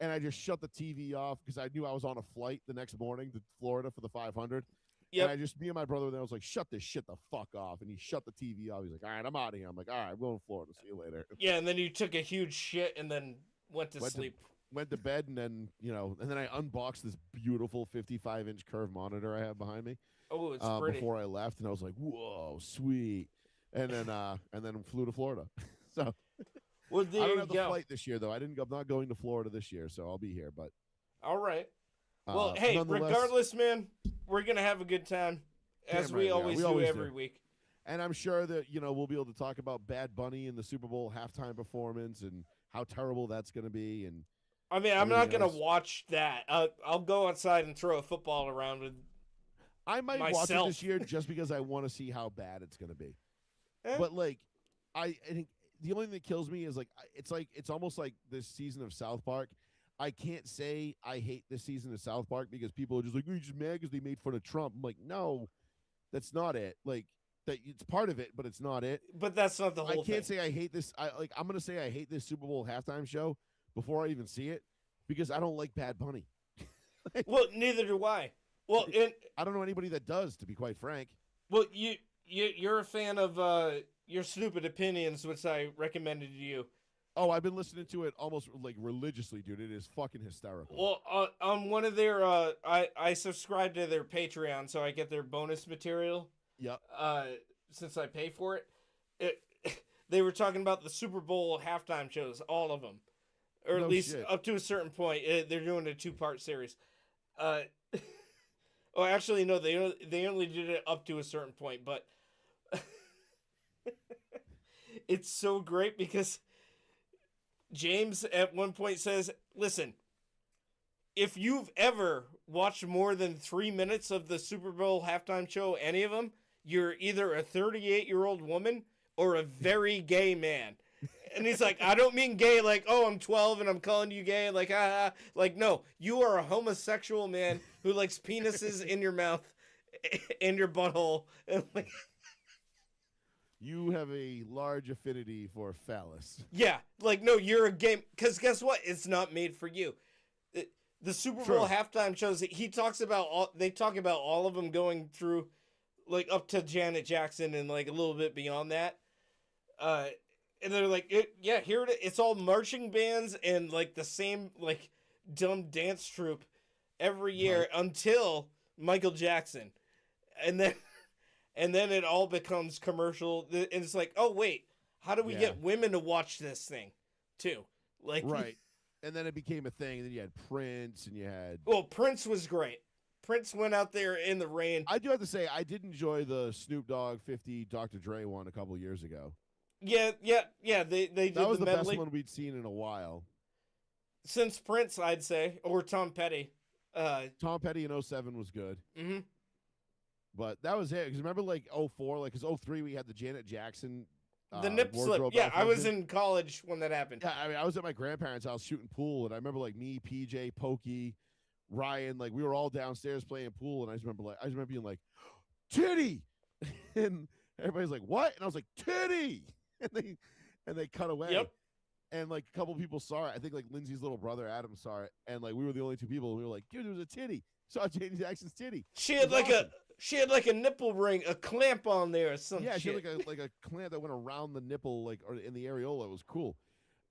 and I just shut the TV off because I knew I was on a flight the next morning to Florida for the 500. Yep. And me and my brother there was like, shut this shit the fuck off. And he shut the TV off. He's like, all right, I'm out of here. I'm like, all right, I'm going to Florida. See you later. Yeah, and then you took a huge shit and then went to sleep. Went to bed, and then, and then I unboxed this beautiful 55-inch curved monitor I have behind me. Oh, it's pretty. Before I left, and I was like, whoa, sweet. And then flew to Florida. So well, there I don't you have the flight this year, though. I'm not going to Florida this year, so I'll be here. But all right. Well, hey, regardless, man, we're gonna have a good time as we always do every week. And I'm sure that we'll be able to talk about Bad Bunny and the Super Bowl halftime performance and how terrible that's going to be. And I mean, I'm not gonna watch that. I'll go outside and throw a football around with. I might watch it this year just because I want to see how bad it's going to be. But like, I think the only thing that kills me is it's almost like this season of South Park. I can't say I hate this season of South Park because people are just like, you're just mad because they made fun of Trump. I'm like, no, that's not it. Like, that it's part of it, but it's not it. But that's not the whole thing. I can't say I hate this. I'm gonna say I hate this Super Bowl halftime show before I even see it because I don't like Bad Bunny. Well, neither do I. Well, I don't know anybody that does, to be quite frank. Well, you're a fan of your stupid opinions, which I recommended to you. Oh, I've been listening to it almost like religiously, dude. It is fucking hysterical. Well, on one of their, I subscribe to their Patreon, so I get their bonus material. Yep. Since I pay for it, they were talking about the Super Bowl halftime shows, all of them, or No at least shit. up to a certain point. They're doing a 2-part series. Oh, actually, no, they only did it up to a certain point, but it's so great because James at one point says, "Listen, if you've ever watched more than 3 minutes of the Super Bowl halftime show, any of them, you're either a 38-year-old woman or a very gay man." And he's like, "I don't mean gay like, oh, I'm 12 and I'm calling you gay. Like, like, no, you are a homosexual man who likes penises in your mouth and your butthole." And like, You have a large affinity for phallus. yeah, like, no, you're a gay. Because guess what? It's not made for you. The Super Bowl halftime shows, they talk about all of them going through, like, up to Janet Jackson and, like, a little bit beyond that. And they're like, here it is. It's all marching bands and, like, the same, like, dumb dance troupe every year until Michael Jackson. And then it all becomes commercial. And it's like, oh, wait, how do we get women to watch this thing, too? Like, right. And then it became a thing. And then you had Prince and you had... Well, Prince was great. Prince went out there in the rain. I do have to say, I did enjoy the Snoop Dogg 50 Dr. Dre one a couple years ago. Yeah. They did that was the medley. best one we'd seen in a while. Since Prince, I'd say, or Tom Petty. Tom Petty in 07 was good. Mm-hmm. But that was it. Because remember, like, 04, like, because 03, we had the Janet Jackson the nip slip. Yeah, I was in college when that happened. Yeah, I mean, I was at my grandparents' house shooting pool, and I remember, like, me, PJ, Pokey, Ryan, like, we were all downstairs playing pool, and I just remember being like, titty! And everybody's like, what? And I was like, titty! And they cut away. Yep. And, like, a couple people saw it. I think, like, Lindsay's little brother, Adam, saw it. And, like, we were the only two people. And we were like, dude, there was a titty. Saw Janet Jackson's titty. She had like awesome. She had like a nipple ring, a clamp on there or something. Yeah, she shit. had like a clamp that went around the nipple, like, or in the areola. It was cool.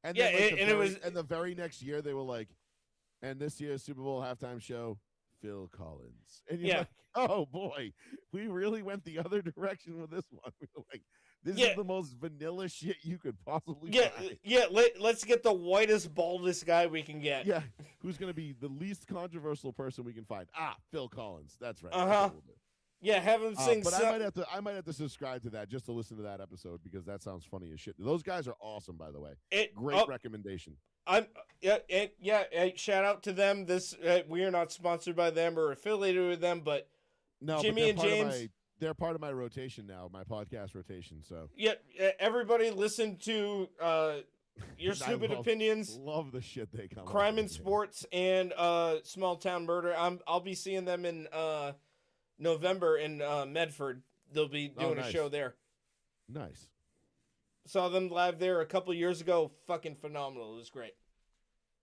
And yeah, then, and it was. And the very next year, they were like, and this year's Super Bowl halftime show, Phil Collins. And you're like, oh boy, we really went the other direction with this one. We were like, this is the most vanilla shit you could possibly find. Yeah, let's get the whitest, baldest guy we can get. Yeah, who's going to be the least controversial person we can find? Phil Collins. That's right. Uh-huh. Yeah, have him sing. But I might have to subscribe to that just to listen to that episode because that sounds funny as shit. Those guys are awesome, by the way. Great recommendation. Shout out to them. This we are not sponsored by them or affiliated with them, but no, Jimmy and James. They're part of my rotation now, my podcast rotation. So yeah, everybody listen to Your Stupid Opinions. Love the shit they come. Crime and Sports and Small Town Murder. I'll be seeing them in November in Medford. They'll be doing a show there. Nice. Saw them live there a couple years ago. Fucking phenomenal. It was great.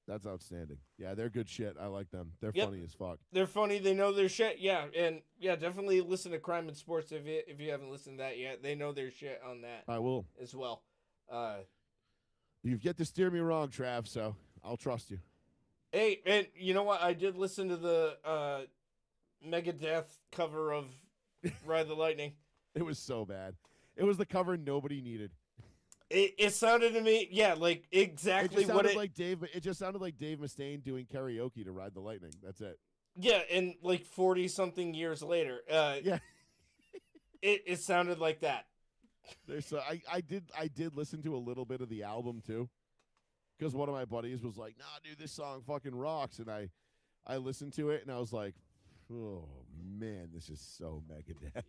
That's outstanding. Yeah, they're good shit. I like them. They're funny as fuck. They're funny. They know their shit. Yeah, and yeah, definitely listen to Crime and Sports if you haven't listened to that yet. They know their shit on that. I will as well. You've yet to steer me wrong, Trav. So I'll trust you. Hey, and you know what? I did listen to the Megadeth cover of Ride the Lightning. It was so bad. It was the cover nobody needed. It sounded to me, like exactly what it like Dave. It just sounded like Dave Mustaine doing karaoke to Ride the Lightning. That's it. Yeah, and like 40-something years later, it sounded like that. So I did listen to a little bit of the album too, because one of my buddies was like, "Nah, dude, this song fucking rocks," and I listened to it and I was like, "Oh man, this is so Megadeth."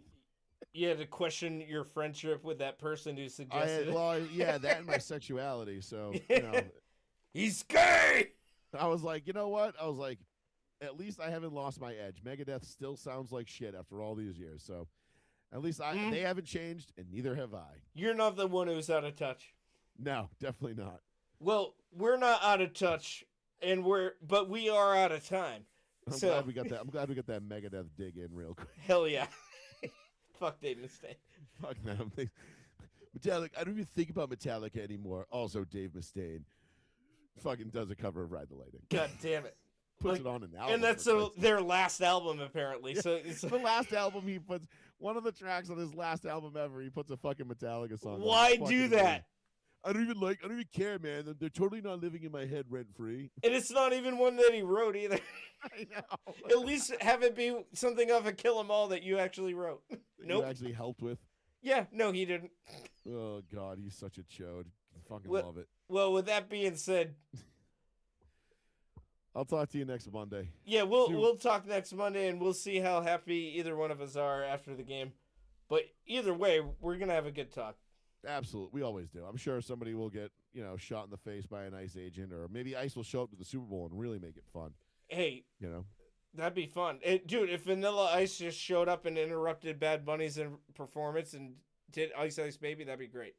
You had to question your friendship with that person who suggested it. That and my sexuality. So, he's gay! I was like, you know what? I was like, at least I haven't lost my edge. Megadeth still sounds like shit after all these years. So, at least they haven't changed, and neither have I. You're not the one who's out of touch. No, definitely not. Well, we're not out of touch, but we are out of time. I'm glad we got that. I'm glad we got that Megadeth dig in real quick. Hell yeah. Fuck Dave Mustaine. Fuck them. Metallica. I don't even think about Metallica anymore. Also, Dave Mustaine fucking does a cover of Ride the Lightning. God damn it. Puts it on an album. And that's their last album, apparently. Yeah. So it's the last album he puts, one of the tracks on his last album ever, he puts a fucking Metallica song. Why do that? I don't even care, man. They're totally not living in my head rent free. And it's not even one that he wrote either. I know. At least have it be something off of Kill 'Em All that you actually wrote. Nope. You actually helped with. Yeah, no, he didn't. Oh God, he's such a chode. I fucking love it. Well, with that being said, I'll talk to you next Monday. Yeah, we'll talk next Monday, and we'll see how happy either one of us are after the game. But either way, we're gonna have a good talk. Absolutely, we always do. I'm sure somebody will get shot in the face by an ICE agent, or maybe ICE will show up to the Super Bowl and really make it fun. Hey, that'd be fun, dude. If Vanilla Ice just showed up and interrupted Bad Bunny's performance and did Ice Ice Baby, that'd be great.